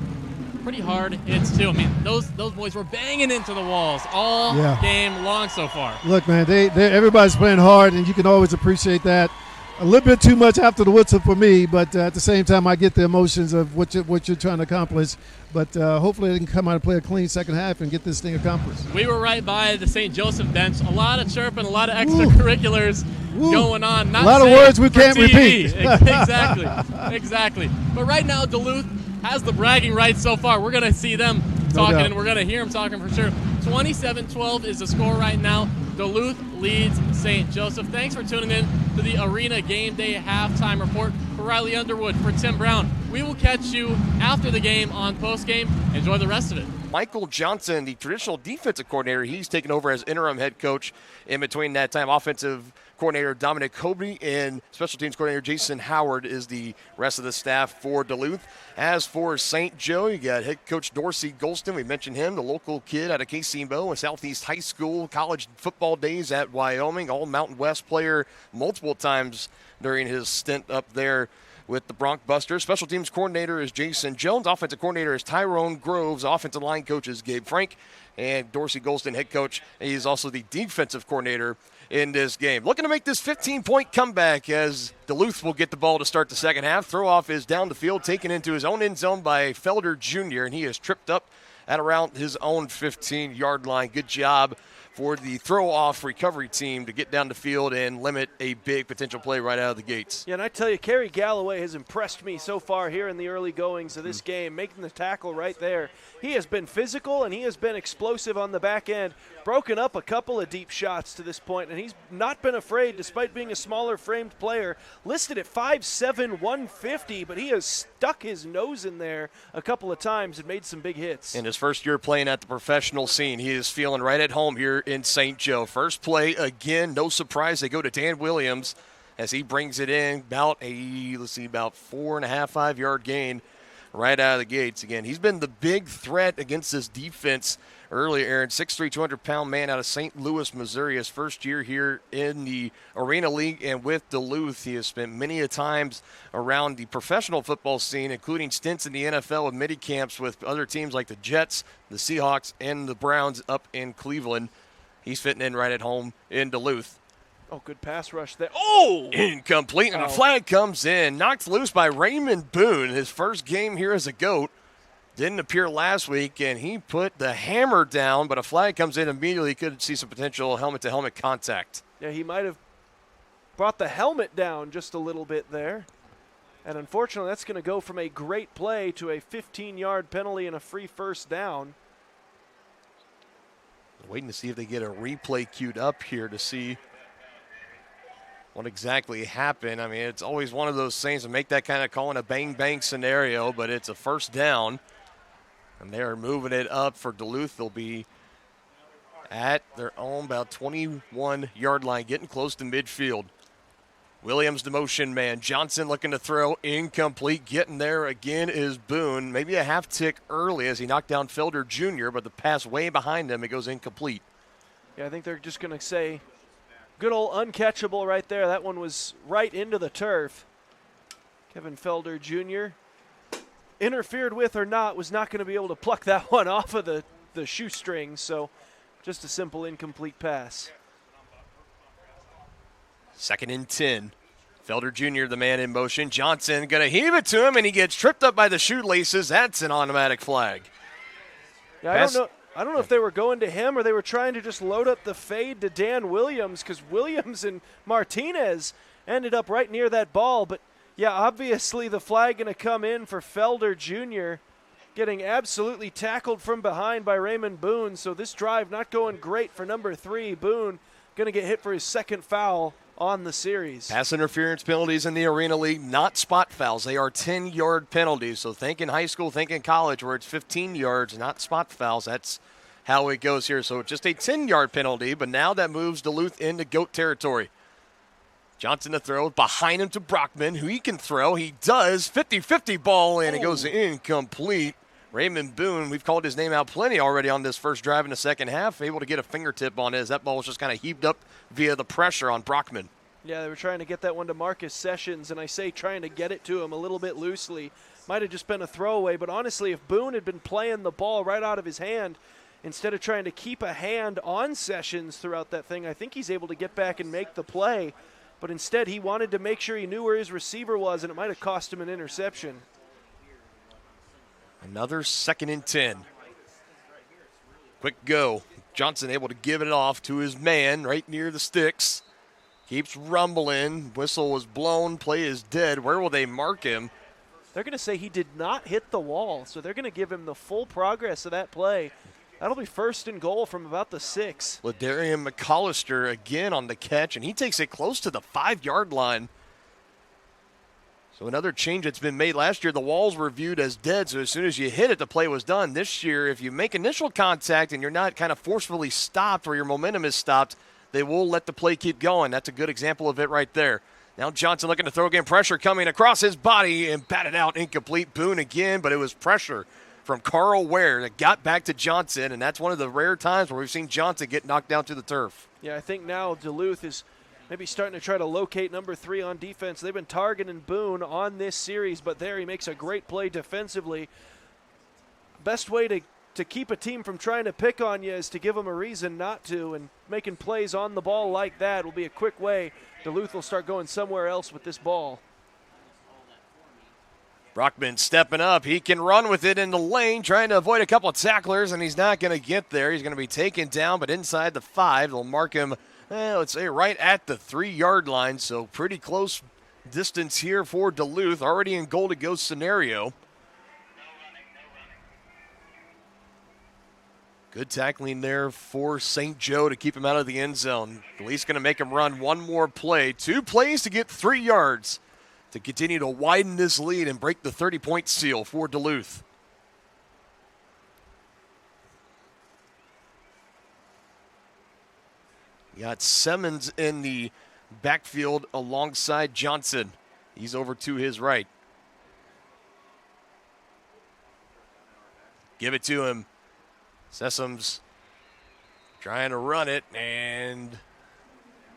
Pretty hard hits, too. I mean, those boys were banging into the walls all game long so far. Look, man, everybody's playing hard, and you can always appreciate that. A little bit too much after the whistle for me, but at the same time, I get the emotions of what you're trying to accomplish. But hopefully they can come out and play a clean second half and get this thing accomplished. We were right by the St. Joseph bench. A lot of chirping, a lot of extracurriculars going on. Not a lot of words we can't repeat. Exactly. But right now, Duluth has the bragging rights so far. We're going to see them talking, and we're going to hear them talking for sure. 27-12 is the score right now. Duluth leads St. Joseph. Thanks for tuning in to the Arena Game Day Halftime Report. For Riley Underwood, for Tim Brown, we will catch you after the game on postgame. Enjoy the rest of it. Michael Johnson, the traditional defensive coordinator, he's taken over as interim head coach in between that time. Offensive coordinator Dominic Coby and special teams coordinator Jason Howard is the rest of the staff for Duluth. As for St. Joe, you got head coach Dorsey Golston. We mentioned him, the local kid out of KC-Mo and Southeast High School, college football days at Wyoming, all Mountain West player multiple times during his stint up there with the Bronc Busters. Special teams coordinator is Jason Jones. Offensive coordinator is Tyrone Groves. Offensive line coach is Gabe Frank. And Dorsey Golston, head coach. He's also the defensive coordinator in this game. Looking to make this 15-point comeback as Duluth will get the ball to start the second half. Throw-off is down the field, taken into his own end zone by Felder Jr., and he is tripped up at around his own 15-yard line. Good job for the throw-off recovery team to get down the field and limit a big potential play right out of the gates. Yeah, and I tell you, Kerry Galloway has impressed me so far here in the early goings of this game, making the tackle right there. He has been physical, and he has been explosive on the back end, broken up a couple of deep shots to this point, and he's not been afraid, despite being a smaller framed player, listed at 5'7", 150, but he has stuck his nose in there a couple of times and made some big hits. In his first year playing at the professional scene, he is feeling right at home here in St. Joe. First play, again, no surprise, they go to Dan Williams as he brings it in about 4.5, 5 yard gain right out of the gates. Again, he's been the big threat against this defense earlier, Aaron. 6'3", 200-pound man out of St. Louis, Missouri. His first year here in the Arena League and with Duluth. He has spent many a times around the professional football scene, including stints in the NFL and mini camps with other teams like the Jets, the Seahawks, and the Browns up in Cleveland. He's fitting in right at home in Duluth. Oh, good pass rush there. Oh! Incomplete, and a flag comes in. Knocked loose by Raymond Boone. His first game here as a GOAT. Didn't appear last week, and he put the hammer down, but a flag comes in immediately. Could see some potential helmet-to-helmet contact. Yeah, he might have brought the helmet down just a little bit there. And unfortunately, that's going to go from a great play to a 15-yard penalty and a free first down. Waiting to see if they get a replay queued up here to see what exactly happened. I mean, it's always one of those things to make that kind of call in a bang-bang scenario, but it's a first down. And they are moving it up for Duluth. They'll be at their own about 21-yard line, getting close to midfield. Williams, the motion man. Johnson looking to throw, incomplete. Getting there again is Boone. Maybe a half tick early as he knocked down Felder Jr., but the pass way behind him, it goes incomplete. Yeah, I think they're just going to say, good old uncatchable right there. That one was right into the turf. Kevin Felder Jr., interfered with or not, was not going to be able to pluck that one off of the shoestring, so just a simple incomplete pass. 2nd and 10. Felder Jr., the man in motion. Johnson going to heave it to him, and he gets tripped up by the shoelaces. That's an automatic flag. Yeah, I don't know if they were going to him or they were trying to just load up the fade to Dan Williams, because Williams and Martinez ended up right near that ball. But, yeah, obviously the flag going to come in for Felder Jr., getting absolutely tackled from behind by Raymond Boone. So this drive not going great for number 3. Boone going to get hit for his second foul on the series. Pass interference penalties in the Arena League, not spot fouls. They are 10-yard penalties. So think in high school, think in college, where it's 15 yards, not spot fouls. That's how it goes here. So just a 10-yard penalty, but now that moves Duluth into GOAT territory. Johnson to throw, behind him to Brockman, who he can throw. He does. 50-50 ball, and it goes incomplete. Raymond Boone, we've called his name out plenty already on this first drive in the second half, able to get a fingertip on it as that ball was just kind of heaved up via the pressure on Brockman. Yeah, they were trying to get that one to Marcus Sessions, and I say trying to get it to him a little bit loosely. Might have just been a throwaway, but honestly, if Boone had been playing the ball right out of his hand, instead of trying to keep a hand on Sessions throughout that thing, I think he's able to get back and make the play. But instead, he wanted to make sure he knew where his receiver was, and it might have cost him an interception. Another 2nd and 10. Quick go. Johnson able to give it off to his man right near the sticks. Keeps rumbling. Whistle was blown. Play is dead. Where will they mark him? They're going to say he did not hit the wall, so they're going to give him the full progress of that play. That'll be 1st and goal from about the 6. Ladarian McAllister again on the catch, and he takes it close to the 5-yard line. So another change that's been made. Last year, the walls were viewed as dead, so as soon as you hit it, the play was done. This year, if you make initial contact and you're not kind of forcefully stopped or your momentum is stopped, they will let the play keep going. That's a good example of it right there. Now Johnson looking to throw again. Pressure coming across his body and batted out. Incomplete. Boone again, but it was pressure from Carl Ware that got back to Johnson, and that's one of the rare times where we've seen Johnson get knocked down to the turf. Yeah, I think now Duluth is maybe starting to try to locate number 3 on defense. They've been targeting Boone on this series, but there he makes a great play defensively. Best way to keep a team from trying to pick on you is to give them a reason not to, and making plays on the ball like that will be a quick way Duluth will start going somewhere else with this ball. Brockman stepping up. He can run with it in the lane, trying to avoid a couple of tacklers, and he's not going to get there. He's going to be taken down, but inside the 5. They'll mark him, let's say, right at the 3-yard line, so pretty close distance here for Duluth. Already in goal-to-go scenario. Good tackling there for St. Joe to keep him out of the end zone. At least going to make him run one more play. 2 plays to get 3 yards to continue to widen this lead and break the 30-point seal for Duluth. You got Simmons in the backfield alongside Johnson. He's over to his right. Give it to him. Sessoms trying to run it, and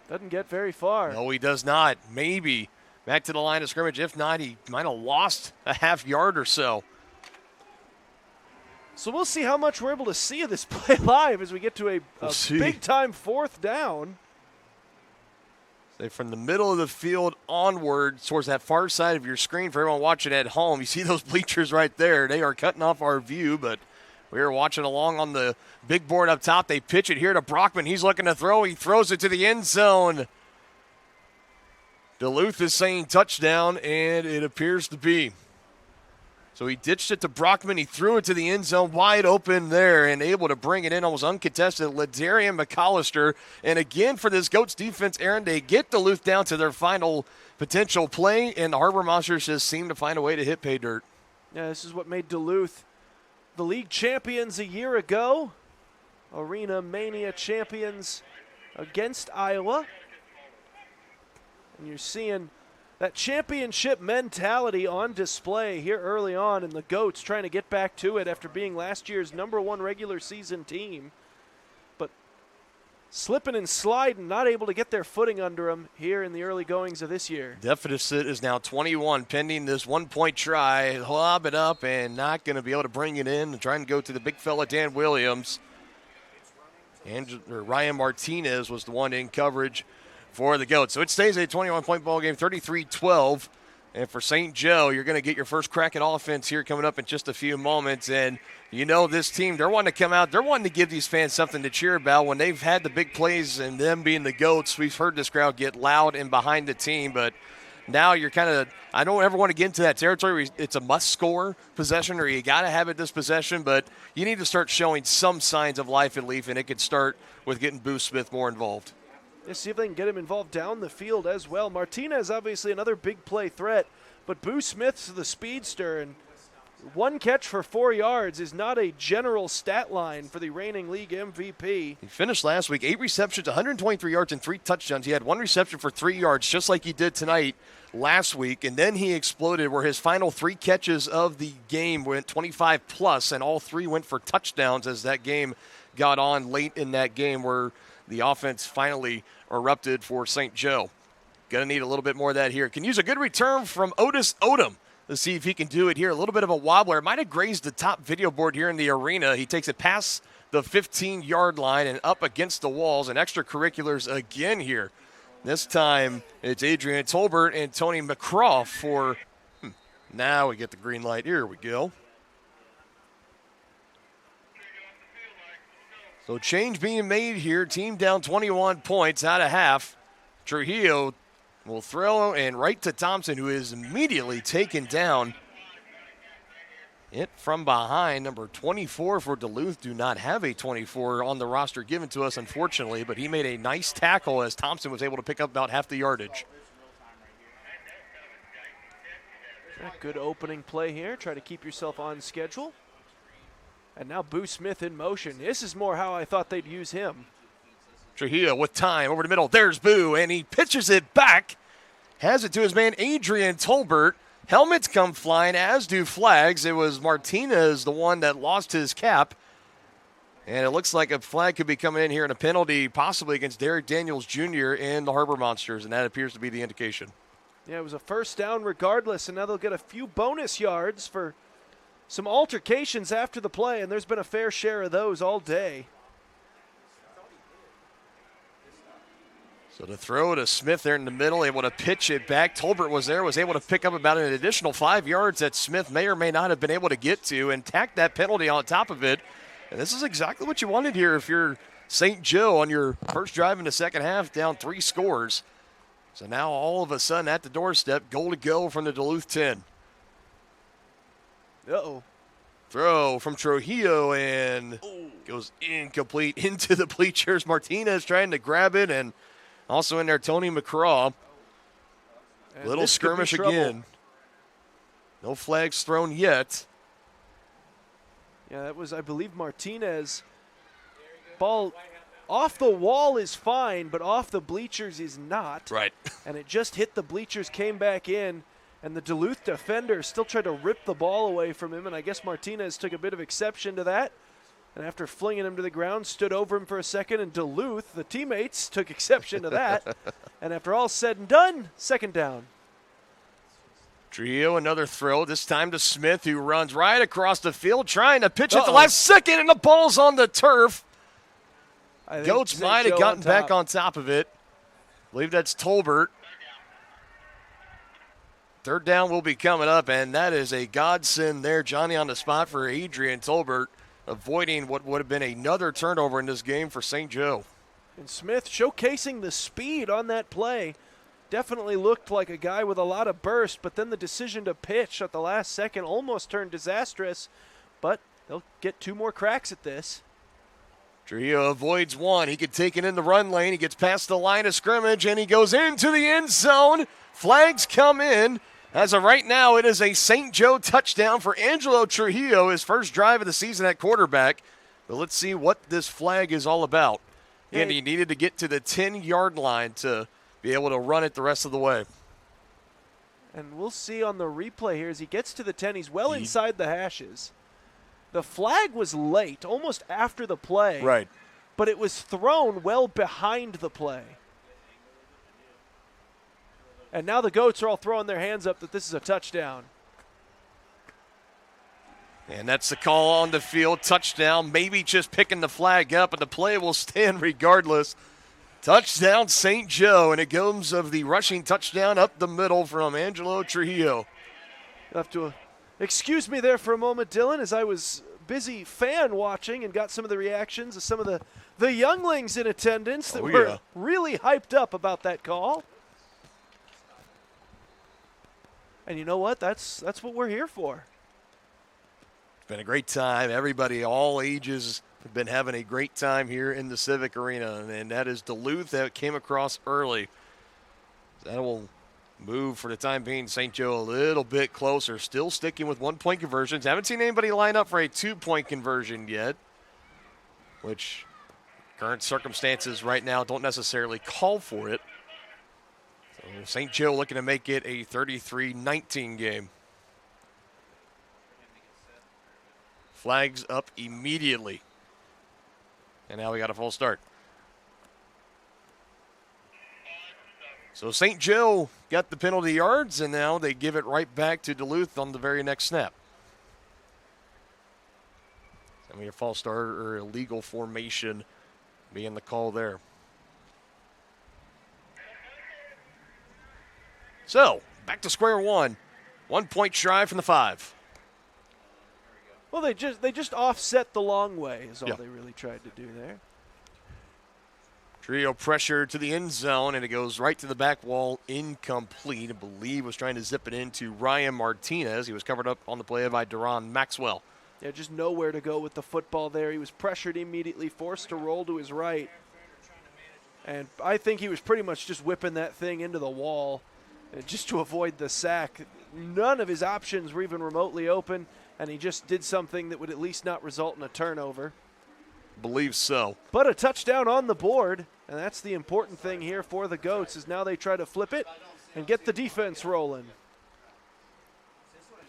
doesn't get very far. No, he does not. Maybe back to the line of scrimmage. If not, he might have lost a half-yard or so. So we'll see how much we're able to see of this play live as we get to a big-time 4th down. So from the middle of the field onward towards that far side of your screen for everyone watching at home, you see those bleachers right there. They are cutting off our view, but we are watching along on the big board up top. They pitch it here to Brockman. He's looking to throw. He throws it to the end zone. Duluth is saying touchdown, and it appears to be. So he ditched it to Brockman. He threw it to the end zone wide open there and able to bring it in almost uncontested. Ladarian McAllister. And again for this Goats defense, Aaron, they get Duluth down to their final potential play, and the Harbor Monsters just seem to find a way to hit pay dirt. Yeah, this is what made Duluth the league champions a year ago. Arena Mania champions against Iowa. And you're seeing that championship mentality on display here early on, and the Goats trying to get back to it after being last year's #1 regular season team. But slipping and sliding, not able to get their footing under them here in the early goings of this year. Deficit is now 21, pending this 1-point try. Lob it up and not going to be able to bring it in. Trying to go to the big fella, Dan Williams. Ryan Martinez was the one in coverage for the Goats. So it stays a 21-point ball game, 33-12. And for St. Joe, you're going to get your first crack at offense here coming up in just a few moments. And you know this team, they're wanting to come out. They're wanting to give these fans something to cheer about. When they've had the big plays and them being the Goats, we've heard this crowd get loud and behind the team. But now you're kind of – I don't ever want to get into that territory where it's a must-score possession or you got to have it this possession. But you need to start showing some signs of life and leaf, and it could start with getting Boo Smith more involved. Let's see if they can get him involved down the field as well. Martinez, obviously another big play threat, but Boo Smith's the speedster, and 1 catch for 4 yards is not a general stat line for the reigning league MVP. He finished last week, 8 receptions, 123 yards, and 3 touchdowns. He had 1 reception for 3 yards, just like he did tonight last week, and then he exploded where his final 3 catches of the game went 25-plus, and all 3 went for touchdowns as that game got on late in that game where the offense finally erupted for St. Joe. Going to need a little bit more of that here. Can use a good return from Otis Odom. Let's see if he can do it here. A little bit of a wobbler. Might have grazed the top video board here in the arena. He takes it past the 15-yard line and up against the walls. And extracurriculars again here. This time it's Adrian Tolbert and Tony McCraw for now we get the green light. Here we go. So change being made here. Team down 21 points out of half. Trujillo will throw and right to Thompson, who is immediately taken down. It from behind. Number 24 for Duluth do not have a 24 on the roster given to us, unfortunately, but he made a nice tackle as Thompson was able to pick up about half the yardage. Good opening play here. Try to keep yourself on schedule. And now Boo Smith in motion. This is more how I thought they'd use him. Trujillo with time over the middle. There's Boo, and he pitches it back. Has it to his man Adrian Tolbert. Helmets come flying, as do flags. It was Martinez, the one that lost his cap. And it looks like a flag could be coming in here and a penalty possibly against Derek Daniels Jr. and the Harbor Monsters, and that appears to be the indication. Yeah, it was a first down regardless, and now they'll get a few bonus yards for some altercations after the play, and there's been a fair share of those all day. So to throw to Smith there in the middle, able to pitch it back. Tolbert was there, was able to pick up about an additional 5 yards that Smith may or may not have been able to get to and tack that penalty on top of it. And this is exactly what you wanted here if you're St. Joe on your first drive in the second half, down 3 scores. So now all of a sudden at the doorstep, goal to go from the Duluth 10. Uh-oh. Throw from Trujillo and goes incomplete into the bleachers. Martinez trying to grab it, and also in there Tony McCraw. And little skirmish again. No flags thrown yet. Yeah, that was, I believe, Martinez. Ball off the wall is fine, but off the bleachers is not. Right. And it just hit the bleachers, came back in. And the Duluth defender still tried to rip the ball away from him, and I guess Martinez took a bit of exception to that. And after flinging him to the ground, stood over him for a second, and Duluth, the teammates, took exception to that. And after all said and done, second down. Trujillo, another throw, this time to Smith, who runs right across the field, trying to pitch at the last second, and the ball's on the turf. Goats might have gotten back on top of it. I believe that's Tolbert. Third down will be coming up, and that is a godsend there. Johnny on the spot for Adrian Tolbert, avoiding what would have been another turnover in this game for St. Joe. And Smith showcasing the speed on that play. Definitely looked like a guy with a lot of burst, but then the decision to pitch at the last second almost turned disastrous. But they'll get 2 more cracks at this. Trujillo avoids one. He could take it in the run lane. He gets past the line of scrimmage, and he goes into the end zone. Flags come in. As of right now, it is a St. Joe touchdown for Angelo Trujillo, his first drive of the season at quarterback. But let's see what this flag is all about. And he needed to get to the 10-yard line to be able to run it the rest of the way. And we'll see on the replay here as he gets to the 10. He's well inside the hashes. The flag was late, almost after the play. Right. But it was thrown well behind the play. And now the Goats are all throwing their hands up that this is a touchdown. And that's the call on the field. Touchdown, maybe just picking the flag up, and the play will stand regardless. Touchdown, St. Joe, and it comes of the rushing touchdown up the middle from Angelo Trujillo. You'll have to excuse me there for a moment, Dylan, as I was busy fan watching and got some of the reactions of some of the younglings in attendance that were really hyped up about that call. And you know what? That's what we're here for. It's been a great time. Everybody, all ages, have been having a great time here in the Civic Arena. And that is Duluth that came across early. That will move for the time being St. Joe a little bit closer. Still sticking with 1-point conversions. Haven't seen anybody line up for a 2-point conversion yet, which current circumstances right now don't necessarily call for it. St. Joe looking to make it a 33-19 game. Flags up immediately. And now we got a full start. So St. Joe got the penalty yards, and now they give it right back to Duluth on the very next snap. I mean, a false start or illegal formation being the call there. So, back to square one. 1 point shy from the 5. Well, they just offset the long way is all Yeah. they really tried to do there. Trio pressure to the end zone, and it goes right to the back wall, incomplete. I believe was trying to zip it into Ryan Martinez. He was covered up on the play by Duron Maxwell. Yeah, just nowhere to go with the football there. He was pressured immediately, forced to roll to his right. And I think he was pretty much just whipping that thing into the wall just to avoid the sack. None of his options were even remotely open, and he just did something that would at least not result in a turnover. Believe so. But a touchdown on the board, and that's the important thing here for the Goats, is now they try to flip it and get the defense rolling.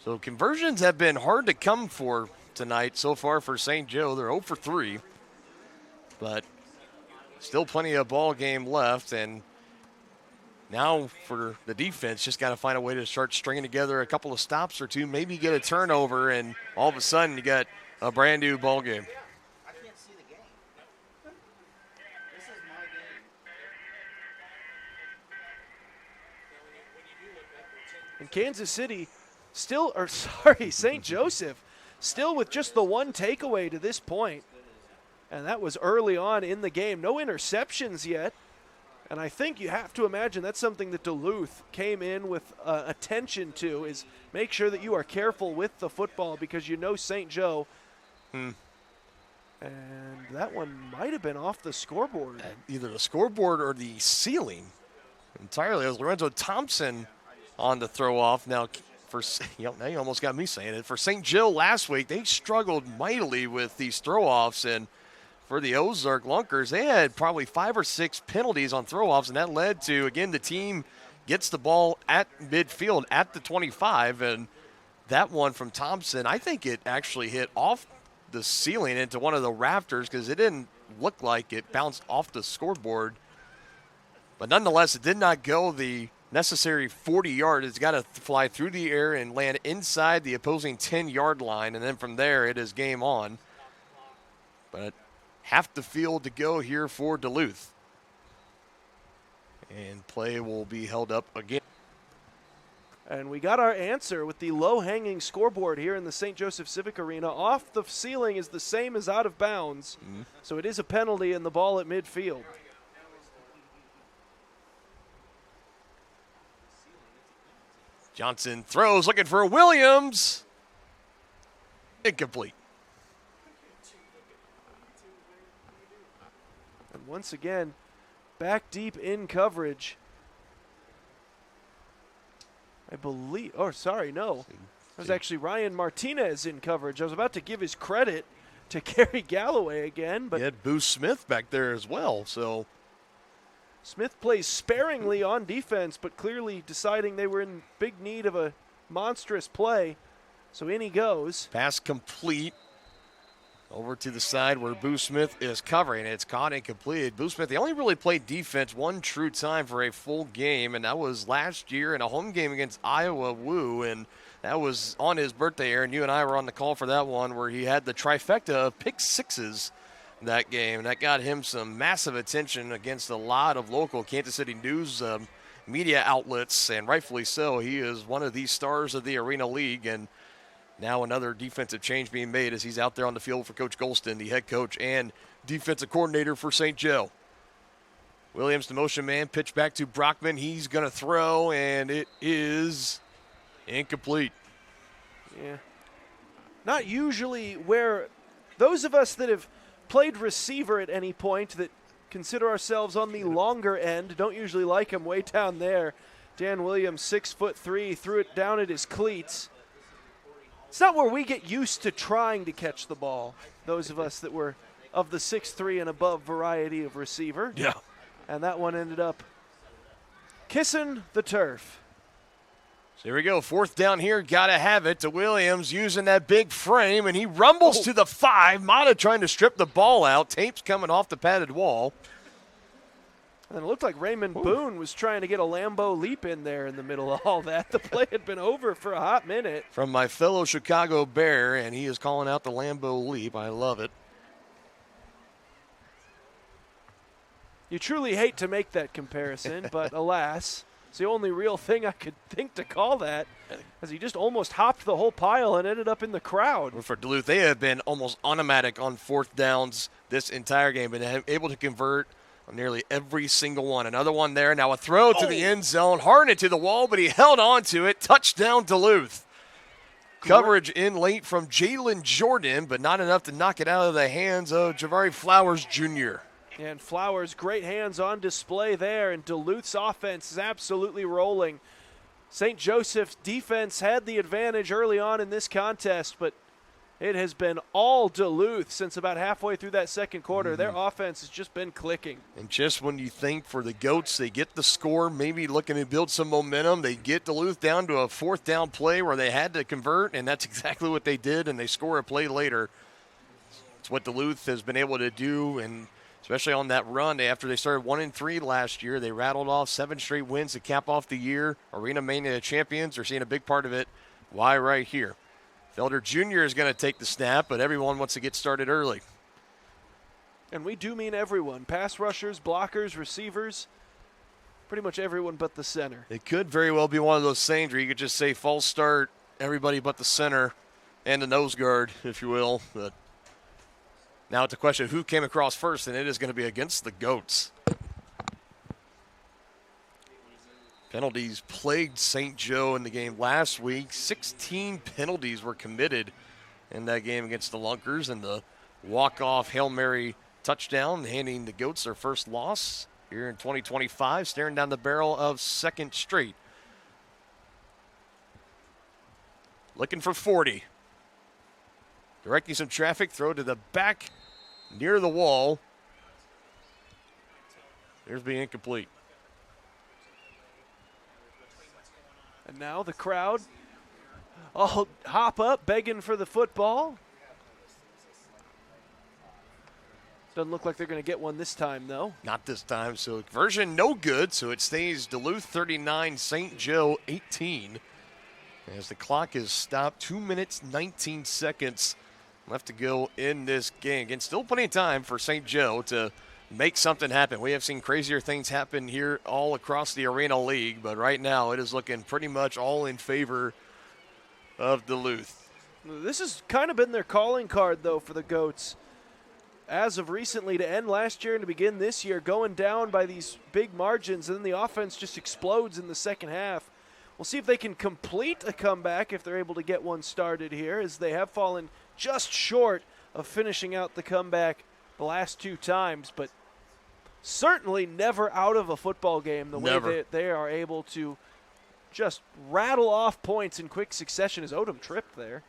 So conversions have been hard to come for tonight so far for St. Joe. They're 0 for 3, but still plenty of ball game left. And now for the defense, just got to find a way to start stringing together a couple of stops or two, maybe get a turnover, and all of a sudden you got a brand new ball game. And Kansas City St. Joseph still with just the one takeaway to this point. And that was early on in the game. No interceptions yet. And I think you have to imagine that's something that Duluth came in with attention to, is make sure that you are careful with the football because you know St. Joe. And that one might have been off the scoreboard. Either the scoreboard or the ceiling entirely. It was Lorenzo Thompson on the throw off. Now, now you almost got me saying it. For St. Joe last week, they struggled mightily with these throw offs, and for the Ozark Lunkers, they had probably 5 or 6 penalties on throw offs, and that led to, again, the team gets the ball at midfield at the 25, and that one from Thompson, I think it actually hit off the ceiling into one of the rafters because it didn't look like it bounced off the scoreboard. But nonetheless, it did not go the necessary 40 yards. It's got to fly through the air and land inside the opposing 10-yard line, and then from there it is game on. But half the field to go here for Duluth. And play will be held up again. And we got our answer with the low-hanging scoreboard here in the St. Joseph Civic Arena. Off the ceiling is the same as out of bounds, so it is a penalty in the ball at midfield. Johnson throws, looking for Williams. Incomplete. And once again, back deep in coverage. I believe, no. It was actually Ryan Martinez in coverage. I was about to give his credit to Gary Galloway again, but He had Boo Smith back there as well, so Smith plays sparingly on defense, but clearly deciding they were in big need of a monstrous play. So in he goes. pass complete over to the side where Boo Smith is covering. It's caught and completed. Boo Smith, they only really played defense one true time for a full game, and that was last year in a home game against Iowa Woo, and that was on his birthday, Aaron. You and I were on the call for that one where he had the trifecta of pick sixes that game. That got him some massive attention against a lot of local Kansas City news media outlets, and rightfully so. He is one of the stars of the Arena League, and now another defensive change being made as he's out there on the field for Coach Golston, the head coach and defensive coordinator for St. Joe. Williams, the motion man, pitch back to Brockman. He's going to throw, and it is incomplete. Yeah. Not usually where those of us that have played receiver at any point that consider ourselves on the longer end don't usually like him way down there. Dan Williams, 6'3", threw it down at his cleats. It's not where we get used to trying to catch the ball, those of us that were of the 6'3" and above variety of receiver. Yeah. And that one ended up kissing the turf. So here we go. 4th down here. Got to have it to Williams using that big frame, and he rumbles to the 5. Mata trying to strip the ball out. Tape's coming off the padded wall. And it looked like Raymond Boone was trying to get a Lambeau leap in there in the middle of all that. The play had been over for a hot minute. From my fellow Chicago Bear, and he is calling out the Lambeau leap. I love it. You truly hate to make that comparison, but alas, it's the only real thing I could think to call that, as he just almost hopped the whole pile and ended up in the crowd. For Duluth, they have been almost automatic on fourth downs this entire game, been able to convert on nearly every single one. Another one there. Now a throw to the end zone. Hard into the wall, but he held on to it. Touchdown Duluth. Coverage in late from Jalen Jordan, but not enough to knock it out of the hands of Javari Flowers Jr. And Flowers, great hands on display there, and Duluth's offense is absolutely rolling. St. Joseph's defense had the advantage early on in this contest, but it has been all Duluth since about halfway through that second quarter. Their offense has just been clicking. And just when you think for the Goats, they get the score, maybe looking to build some momentum, they get Duluth down to a fourth down play where they had to convert, and that's exactly what they did, and they score a play later. It's what Duluth has been able to do, and especially on that run after they started 1-3 last year. They rattled off 7 straight wins to cap off the year. Arena Mania champions are seeing a big part of it. Why right here? Felder Jr. is going to take the snap, but everyone wants to get started early. And we do mean everyone. Pass rushers, blockers, receivers, pretty much everyone but the center. It could very well be one of those things where you could just say false start, everybody but the center and the nose guard, if you will. But now it's a question of who came across first, and it is going to be against the Goats. Penalties plagued St. Joe in the game last week. 16 penalties were committed in that game against the Lunkers, and the walk-off Hail Mary touchdown handing the Goats their first loss here in 2025, staring down the barrel of second straight. Looking for 40. Directing some traffic, throw to the back near the wall. There's being incomplete. And now the crowd all hop up, begging for the football. Doesn't look like they're going to get one this time, though. Not this time, so conversion no good, so it stays Duluth 39, St. Joe 18. As the clock is stopped, 2 minutes, 19 seconds left to go in this game. Again, still plenty of time for St. Joe to make something happen. We have seen crazier things happen here all across the Arena League, but right now it is looking pretty much all in favor of Duluth. This has kind of been their calling card, though, for the Goats. As of recently, to end last year and to begin this year, going down by these big margins, and then the offense just explodes in the second half. We'll see if they can complete a comeback if they're able to get one started here, as they have fallen just short of finishing out the comeback the last 2 times, but certainly never out of a football game the way that they are able to just rattle off points in quick succession as Odom tripped there.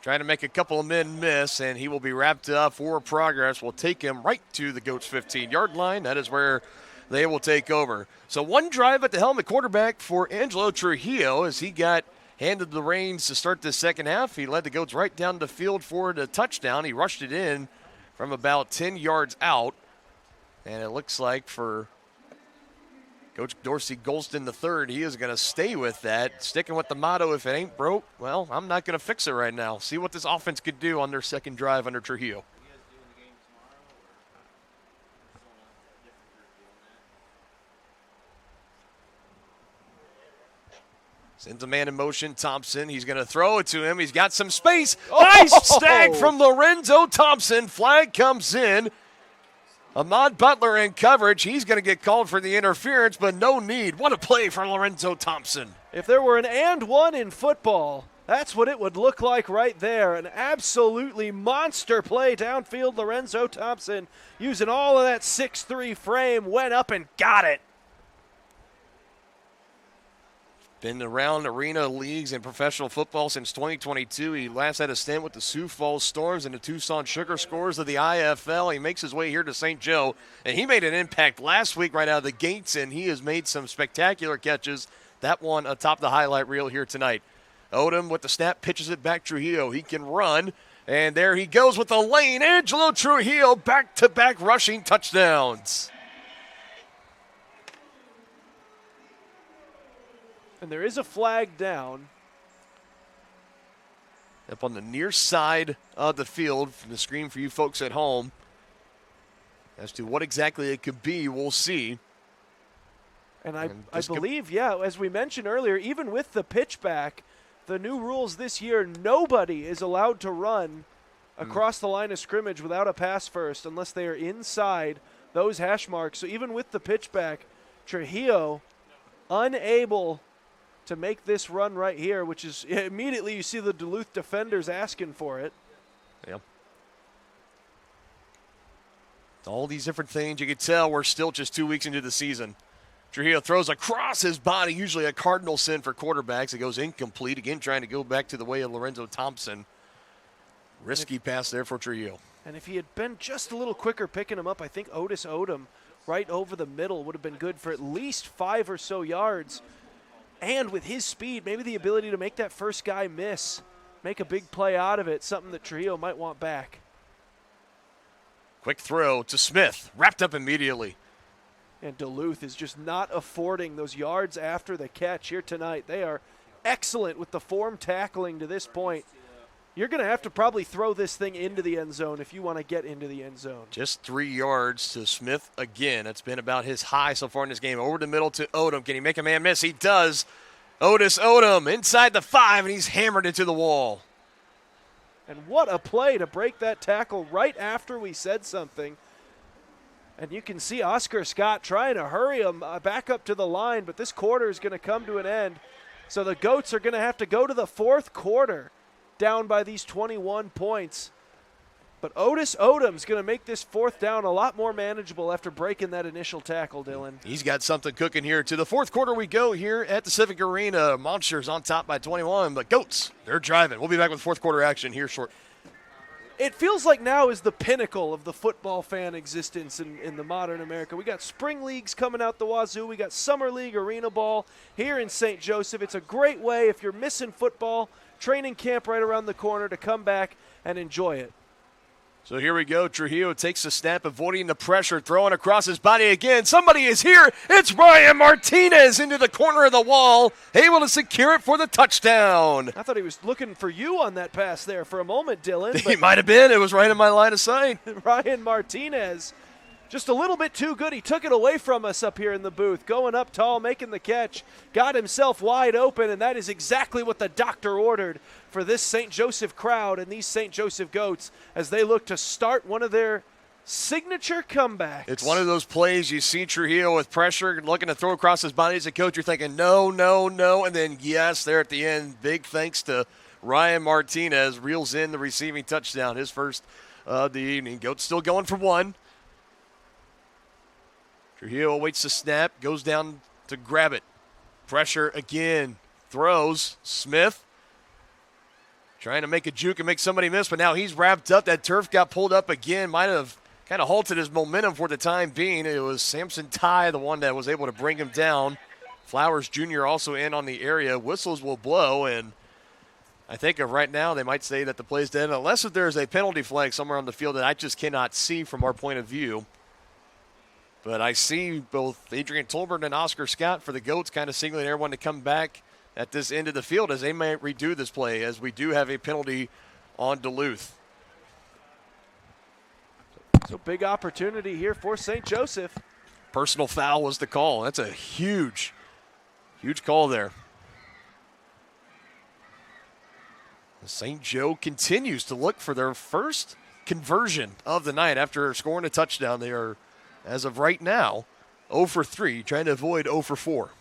Trying to make a couple of men miss, and he will be wrapped up for progress. Will take him right to the Goats' 15-yard line. That is where they will take over. So one drive at the helm at quarterback for Angelo Trujillo as he got handed the reins to start the second half. He led the Goats right down the field for the touchdown. He rushed it in from about 10 yards out. And it looks like for Coach Dorsey Golston III, he is going to stay with that, sticking with the motto, if it ain't broke, well, I'm not going to fix it right now. See what this offense could do on their second drive under Trujillo. Sends a man in motion, Thompson. He's going to throw it to him. He's got some space. Nice snag from Lorenzo Thompson. Flag comes in. Ahmad Butler in coverage. He's going to get called for the interference, but no need. What a play for Lorenzo Thompson. If there were an and one in football, that's what it would look like right there. An absolutely monster play downfield. Lorenzo Thompson, using all of that 6'3" frame, went up and got it. Been around arena leagues and professional football since 2022. He last had a stint with the Sioux Falls Storms and the Tucson Sugar Scores of the IFL. He makes his way here to St. Joe, and he made an impact last week right out of the gates, and he has made some spectacular catches. That one atop the highlight reel here tonight. Odom with the snap, pitches it back Trujillo. He can run, and there he goes with the lane. Angelo Trujillo, back-to-back rushing touchdowns. And there is a flag down. Up on the near side of the field from the screen for you folks at home. As to what exactly it could be, we'll see. And I believe, as we mentioned earlier, even with the pitch back, the new rules this year, nobody is allowed to run across the line of scrimmage without a pass first unless they are inside those hash marks. So even with the pitch back, Trujillo unable to make this run right here, which is immediately you see the Duluth defenders asking for it. Yep. All these different things. You can tell we're still just 2 weeks into the season. Trujillo throws across his body, usually a cardinal sin for quarterbacks. It goes incomplete. Again, trying to go back to the way of Lorenzo Thompson. Risky pass there for Trujillo. And if he had been just a little quicker picking him up, I think Otis Odom right over the middle would have been good for at least 5 or so yards. And with his speed, maybe the ability to make that first guy miss, make a big play out of it, something that Trujillo might want back. Quick throw to Smith, wrapped up immediately. And Duluth is just not affording those yards after the catch here tonight. They are excellent with the form tackling to this point. You're going to have to probably throw this thing into the end zone if you want to get into the end zone. Just 3 yards to Smith again. That's been about his high so far in this game. Over the middle to Odom. Can he make a man miss? He does. Otis Odom inside the 5, and he's hammered into the wall. And what a play to break that tackle right after we said something. And you can see Oscar Scott trying to hurry him back up to the line, but this quarter is going to come to an end. So the Goats are going to have to go to the fourth quarter down by these 21 points. But Otis Odom's going to make this fourth down a lot more manageable after breaking that initial tackle, Dylan. He's got something cooking here. To the fourth quarter we go here at the Civic Arena. Monsters on top by 21, but Goats, they're driving. We'll be back with fourth quarter action here short. It feels like now is the pinnacle of the football fan existence in the modern America. We got spring leagues coming out the wazoo. We got summer league arena ball here in St. Joseph. It's a great way, if you're missing football, training camp right around the corner, to come back and enjoy it. So here we go. Trujillo takes the snap, avoiding the pressure, throwing across his body again. Somebody is here. It's Ryan Martinez into the corner of the wall, able to secure it for the touchdown. I thought he was looking for you on that pass there for a moment, Dylan. He might have been. It was right in my line of sight. Ryan Martinez, just a little bit too good. He took it away from us up here in the booth, going up tall, making the catch, got himself wide open, and that is exactly what the doctor ordered for this St. Joseph crowd and these St. Joseph Goats as they look to start one of their signature comebacks. It's one of those plays you see Trujillo with pressure, looking to throw across his body as a coach. You're thinking, no, no, no, and then yes, there at the end. Big thanks to Ryan Martinez, reels in the receiving touchdown, his first of the evening. Goats still going for one. Trujillo awaits the snap, goes down to grab it. Pressure again, throws. Smith trying to make a juke and make somebody miss, but now he's wrapped up. That turf got pulled up again. Might have kind of halted his momentum for the time being. It was Samson Ty, the one that was able to bring him down. Flowers Jr. also in on the area. Whistles will blow, and I think of right now they might say that the play's dead, unless if there's a penalty flag somewhere on the field that I just cannot see from our point of view. But I see both Adrian Tolbert and Oscar Scott for the Goats kind of signaling everyone to come back at this end of the field as they might redo this play, as we do have a penalty on Duluth. So big opportunity here for St. Joseph. Personal foul was the call. That's a huge, huge call there. St. Joe continues to look for their first conversion of the night after scoring a touchdown. They are, as of right now, 0 for 3, trying to avoid 0 for 4.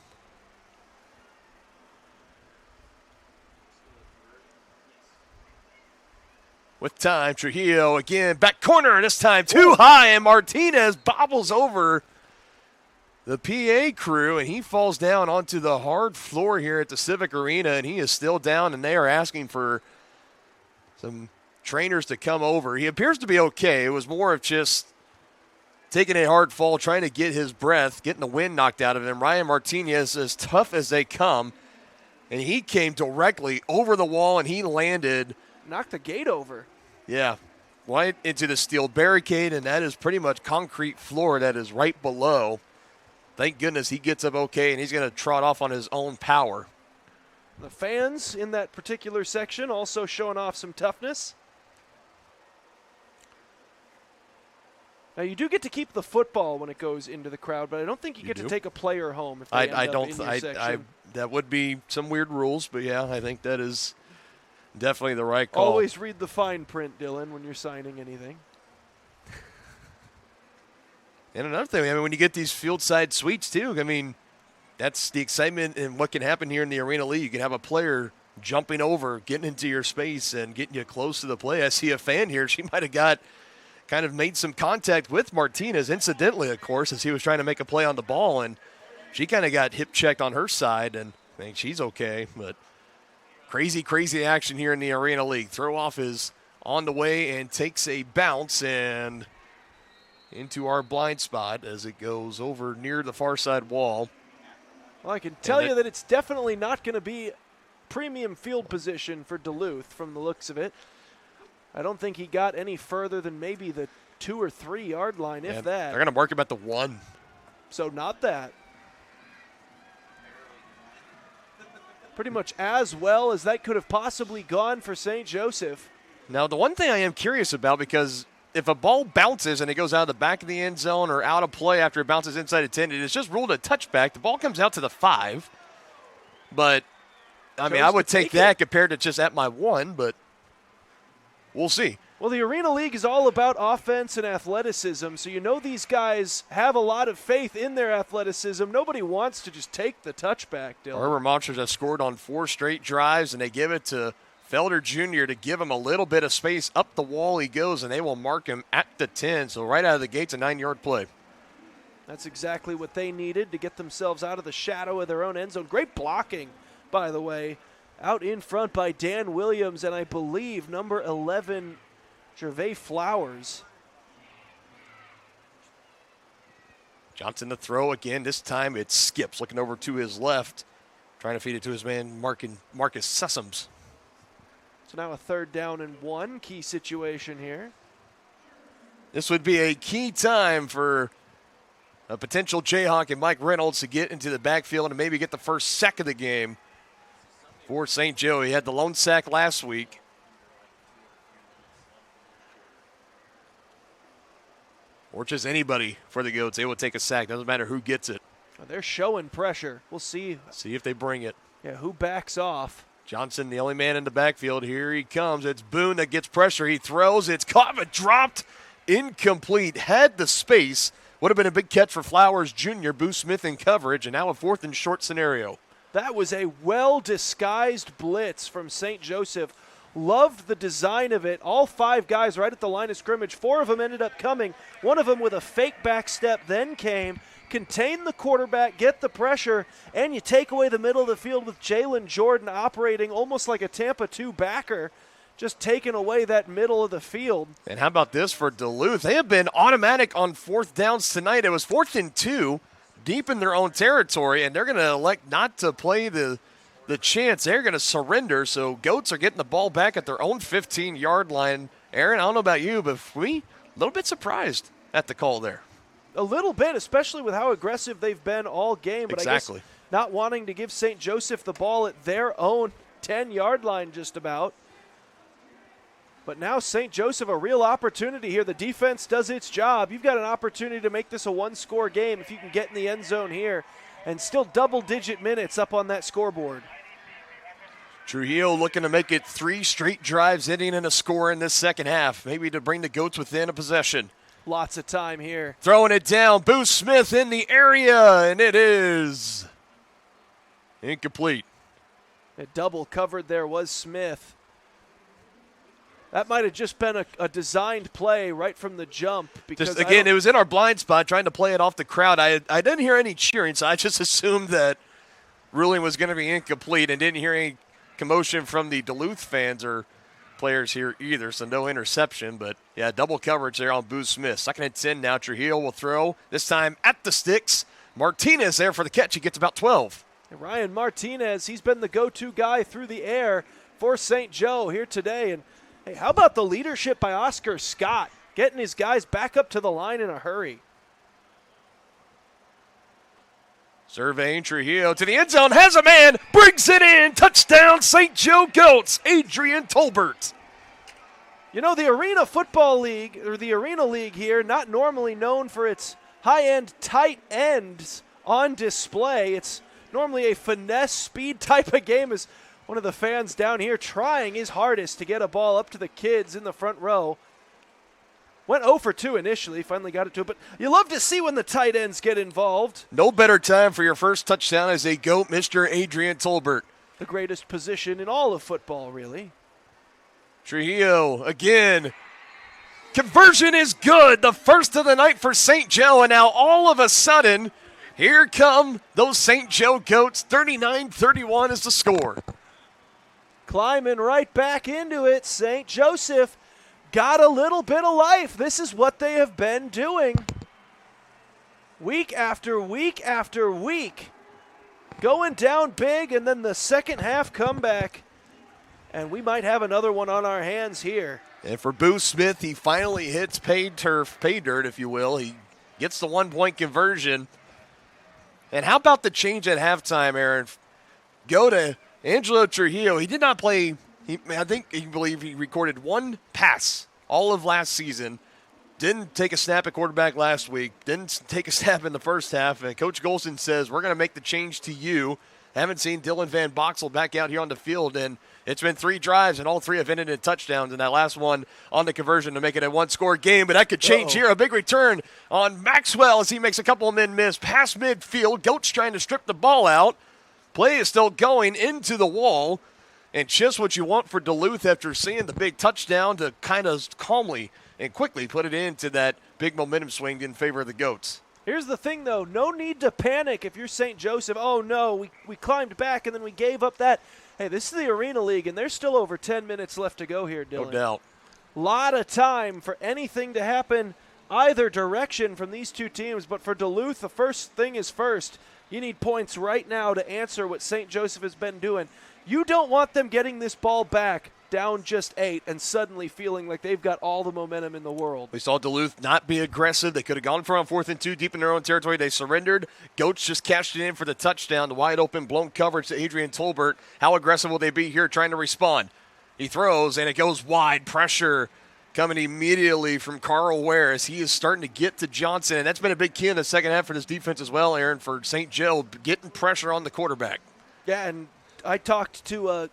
With time, Trujillo again, back corner, this time too high, and Martinez bobbles over the PA crew, and he falls down onto the hard floor here at the Civic Arena, and he is still down, and they are asking for some trainers to come over. He appears to be okay. It was more of just taking a hard fall, trying to get his breath, getting the wind knocked out of him. Ryan Martinez, as tough as they come, and he came directly over the wall, and he landed. Knocked the gate over. Yeah, right into the steel barricade, and that is pretty much concrete floor that is right below. Thank goodness he gets up okay, and he's going to trot off on his own power. The fans in that particular section also showing off some toughness. Now, you do get to keep the football when it goes into the crowd, but I don't think you get to take a player home if they end up in your section. That would be some weird rules, but yeah, I think that is definitely the right call. Always read the fine print, Dylan, when you're signing anything. And another thing, I mean, when you get these field side suites too, I mean, that's the excitement and what can happen here in the Arena League. You can have a player jumping over, getting into your space, and getting you close to the play. I see a fan here. She might have kind of made some contact with Martinez, incidentally, of course, as he was trying to make a play on the ball, and she kind of got hip checked on her side, and I think she's okay. But crazy, crazy action here in the Arena League. Throw off is on the way and takes a bounce and into our blind spot as it goes over near the far side wall. Well, I can tell you that it's definitely not going to be premium field position for Duluth from the looks of it. I don't think he got any further than maybe the 2 or 3 yard line, if that. They're going to mark him at the 1. So not that. Pretty much as well as that could have possibly gone for St. Joseph. Now, the one thing I am curious about, because if a ball bounces and it goes out of the back of the end zone or out of play after it bounces inside the 10, it is just ruled a touchback. The ball comes out to the 5. But, I mean, I would take that compared to just at my 1, but we'll see. Well, the Arena League is all about offense and athleticism, so you know these guys have a lot of faith in their athleticism. Nobody wants to just take the touchback, Dylan. Our Monsters have scored on 4 straight drives, and they give it to Felder Jr. to give him a little bit of space. Up the wall he goes, and they will mark him at the 10. So right out of the gates, a 9-yard play. That's exactly what they needed to get themselves out of the shadow of their own end zone. Great blocking, by the way, out in front by Dan Williams, and I believe number 11, Gervais Flowers. Johnson to throw again. This time it skips, looking over to his left, trying to feed it to his man, Marcus Sessoms. So now a 3rd down and 1, key situation here. This would be a key time for a potential Jayhawk and Mike Reynolds to get into the backfield and maybe get the first sack of the game for St. Joe. He had the lone sack last week. Or just anybody for the Goats. They will take a sack. Doesn't matter who gets it. They're showing pressure. We'll see. See if they bring it. Yeah, who backs off? Johnson, the only man in the backfield. Here he comes. It's Boone that gets pressure. He throws. It's caught but dropped. Incomplete. Had the space. Would have been a big catch for Flowers Jr. Boo Smith in coverage. And now a 4th and short scenario. That was a well-disguised blitz from St. Joseph. Loved the design of it. All 5 guys right at the line of scrimmage. 4 of them ended up coming. One of them with a fake back step then came. Contain the quarterback, get the pressure, and you take away the middle of the field with Jalen Jordan operating almost like a Tampa 2 backer, just taking away that middle of the field. And how about this for Duluth? They have been automatic on 4th downs tonight. It was 4th and 2, deep in their own territory, and they're going to elect not to play the chance. They're going to surrender, so Goats are getting the ball back at their own 15-yard line. Aaron, I don't know about you, but we a little bit surprised at the call there. A little bit, especially with how aggressive they've been all game. But exactly. I guess not wanting to give St. Joseph the ball at their own 10-yard line just about. But now St. Joseph, a real opportunity here. The defense does its job. You've got an opportunity to make this a 1-score game if you can get in the end zone here. And still double-digit minutes up on that scoreboard. Trujillo looking to make it 3 straight drives, ending in a score in this second half, maybe to bring the Goats within a possession. Lots of time here. Throwing it down, Boo Smith in the area, and it is incomplete. A double covered there was Smith. That might have just been a designed play right from the jump. Because it was in our blind spot, trying to play it off the crowd. I didn't hear any cheering, so I just assumed that ruling was going to be incomplete and didn't hear any commotion from the Duluth fans or players here either, so no interception. But, yeah, double coverage there on Boo Smith. 2nd and 10 now. Trujillo will throw, this time at the sticks. Martinez there for the catch. He gets about 12. And Ryan Martinez, he's been the go-to guy through the air for St. Joe here today. And, hey, how about the leadership by Oscar Scott, getting his guys back up to the line in a hurry? Surveying Trujillo to the end zone, has a man, brings it in, touchdown St. Joe Goats, Adrian Tolbert. You know, the Arena Football League, or the Arena League here, not normally known for its high-end tight ends on display. It's normally a finesse speed type of game, as one of the fans down here trying his hardest to get a ball up to the kids in the front row. Went 0 for 2 initially, finally got it to it, but you love to see when the tight ends get involved. No better time for your first touchdown as a GOAT, Mr. Adrian Tolbert. The greatest position in all of football, really. Trujillo again. Conversion is good. The first of the night for St. Joe, and now all of a sudden, here come those St. Joe Goats. 39-31 is the score. Climbing right back into it, St. Joseph got a little bit of life. This is what they have been doing week after week after week. Going down big, and then the second half comeback. And we might have another one on our hands here. And for Boo Smith, he finally hits pay dirt, if you will. He gets the 1-point conversion. And how about the change at halftime, Aaron? Go to Angelo Trujillo. He did not play. I believe he recorded one pass all of last season. Didn't take a snap at quarterback last week. Didn't take a snap in the first half. And Coach Golson says, we're going to make the change to you. Haven't seen Dylan Van Boxel back out here on the field. And it's been 3 drives, and all 3 have ended in touchdowns. And that last one on the conversion to make it a 1-score game. But that could change here. A big return on Maxwell as he makes a couple of men miss. Past midfield. Goats trying to strip the ball out. Play is still going into the wall. And just what you want for Duluth after seeing the big touchdown to kind of calmly and quickly put it into that big momentum swing in favor of the Goats. Here's the thing, though. No need to panic if you're St. Joseph. Oh, no, we climbed back and then we gave up that. Hey, this is the Arena League, and there's still over 10 minutes left to go here, Dylan. No doubt. Lot of time for anything to happen either direction from these two teams. But for Duluth, the first thing is first. You need points right now to answer what St. Joseph has been doing. You don't want them getting this ball back down just 8 and suddenly feeling like they've got all the momentum in the world. We saw Duluth not be aggressive. They could have gone for on 4th and 2 deep in their own territory. They surrendered. Goats just cashed it in for the touchdown. The wide open blown coverage to Adrian Tolbert. How aggressive will they be here trying to respond? He throws and it goes wide. Pressure coming immediately from Carl Ware as he is starting to get to Johnson. And that's been a big key in the second half for this defense as well, Aaron, for St. Joe, getting pressure on the quarterback. Yeah, and I talked to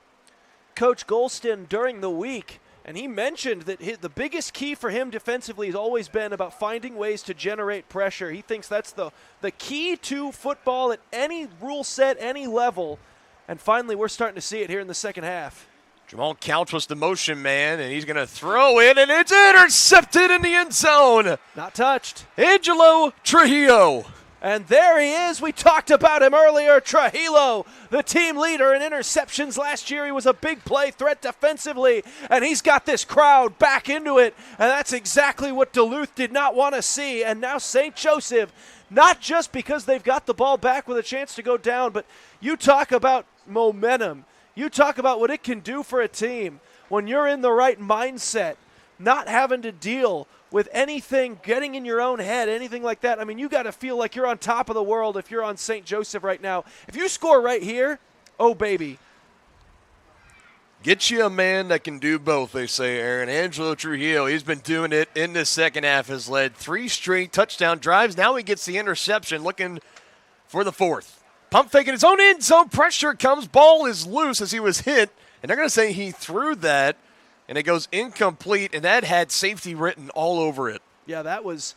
Coach Golston during the week, and he mentioned that the biggest key for him defensively has always been about finding ways to generate pressure. He thinks that's the key to football at any rule set, any level. And finally, we're starting to see it here in the second half. Jamal Couch was the motion man, and he's going to throw it, and it's intercepted in the end zone. Not touched. Angelo Trujillo. And there he is. We talked about him earlier. Trujillo, the team leader in interceptions last year. He was a big play threat defensively, and he's got this crowd back into it. And that's exactly what Duluth did not want to see. And now St. Joseph, not just because they've got the ball back with a chance to go down, but you talk about momentum. You talk about what it can do for a team when you're in the right mindset, not having to deal with anything getting in your own head, anything like that. I mean, you got to feel like you're on top of the world if you're on St. Joseph right now. If you score right here, oh, baby. Get you a man that can do both, they say, Aaron. Angelo Trujillo, he's been doing it in the second half, has led 3 straight touchdown drives. Now he gets the interception, looking for the 4th. Pump faking his own end zone. Pressure comes. Ball is loose as he was hit. And they're going to say he threw that. And it goes incomplete, and that had safety written all over it. Yeah, that was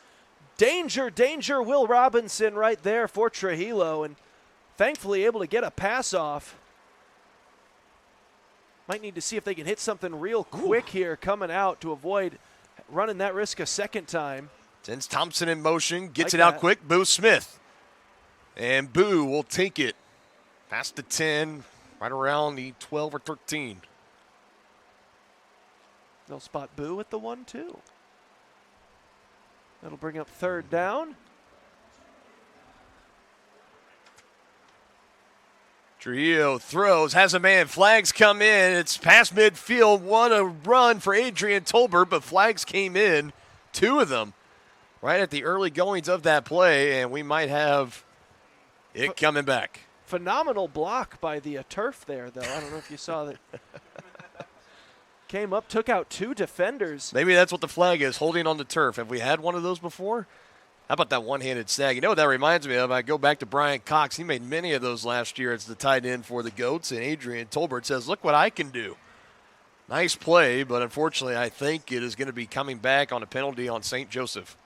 danger, danger, Will Robinson right there for Trujillo, and thankfully able to get a pass off. Might need to see if they can hit something real quick here coming out to avoid running that risk a second time. Sends Thompson in motion, gets like it out that. quick. Boo Smith. And Boo will take it past the 10, right around the 12 or 13. They'll spot Boo at the 1-2. That'll bring up 3rd down. Trujillo throws, has a man, flags come in. It's past midfield, what a run for Adrian Tolbert, but flags came in, 2 of them, right at the early goings of that play, and we might have it coming back. Phenomenal block by the turf there, though. I don't know if you saw that. Came up, took out 2 defenders. Maybe that's what the flag is, holding on the turf. Have we had one of those before? How about that one-handed snag? You know what that reminds me of? I go back to Brian Cox. He made many of those last year as the tight end for the Goats, and Adrian Tolbert says, look what I can do. Nice play, but unfortunately I think it is going to be coming back on a penalty on St. Joseph.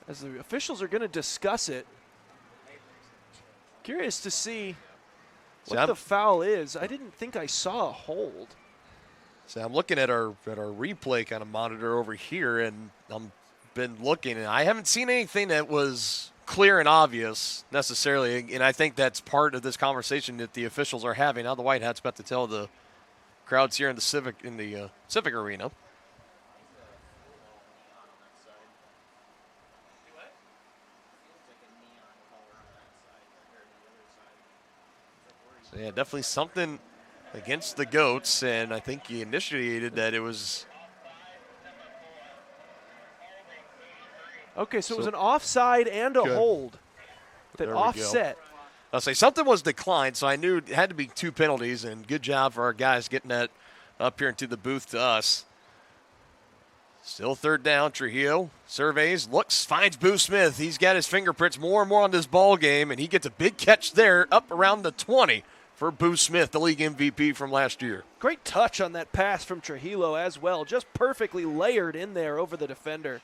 As the officials are going to discuss it. Curious to see what the foul is. I didn't think I saw a hold. So I'm looking at our replay kind of monitor over here, and I'm been looking, and I haven't seen anything that was clear and obvious necessarily, and I think that's part of this conversation that the officials are having. Now the White Hats about to tell the crowds here in the Civic Arena. So yeah, definitely something against the Goats, and I think he initiated that it was. Okay, so it was an offside and a hold that offset. I'll say something was declined, so I knew it had to be 2 penalties, and good job for our guys getting that up here into the booth to us. Still 3rd down. Trujillo surveys, looks, finds Boo Smith. He's got his fingerprints more and more on this ball game, and he gets a big catch there up around the 20 for Boo Smith, the league MVP from last year. Great touch on that pass from Trujillo as well, just perfectly layered in there over the defender.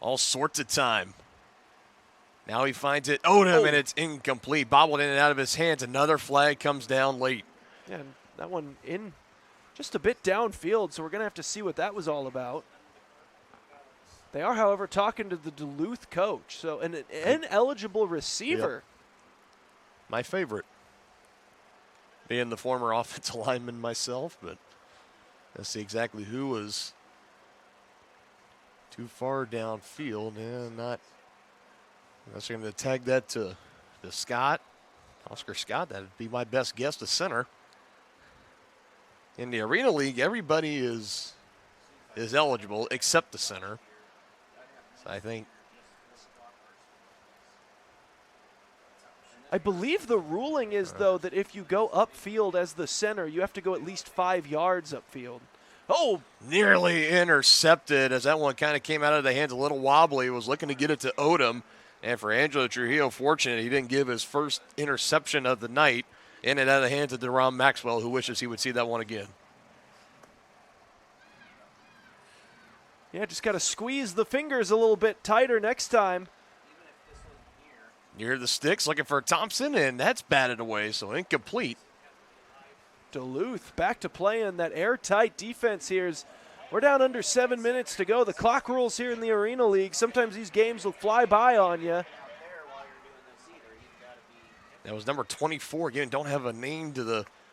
All sorts of time. Now he finds it. Odom, and it's incomplete. Bobbled in and out of his hands. Another flag comes down late. Yeah, and that one in just a bit downfield, so we're going to have to see what that was all about. They are, however, talking to the Duluth coach. So an ineligible receiver. Yep. My favorite. Being the former offensive lineman myself, but let's see exactly who was too far downfield, and not. I'm going to tag that to Scott, Oscar Scott. That'd be my best guess to center. In the Arena League, everybody is eligible except the center. So I believe the ruling is, though, that if you go upfield as the center, you have to go at least 5 yards upfield. Oh, nearly intercepted as that one kind of came out of the hands a little wobbly. Was looking to get it to Odom. And for Angelo Trujillo, fortunate he didn't give his first interception of the night. In and out of the hands of DeRon Maxwell, who wishes he would see that one again. Yeah, just got to squeeze the fingers a little bit tighter next time. Near the sticks, looking for Thompson, and that's batted away, so incomplete. Duluth back to playing that airtight defense here. We're down under 7 minutes to go. The clock rules here in the Arena League. Sometimes these games will fly by on you. That was number 24. Again, don't have a name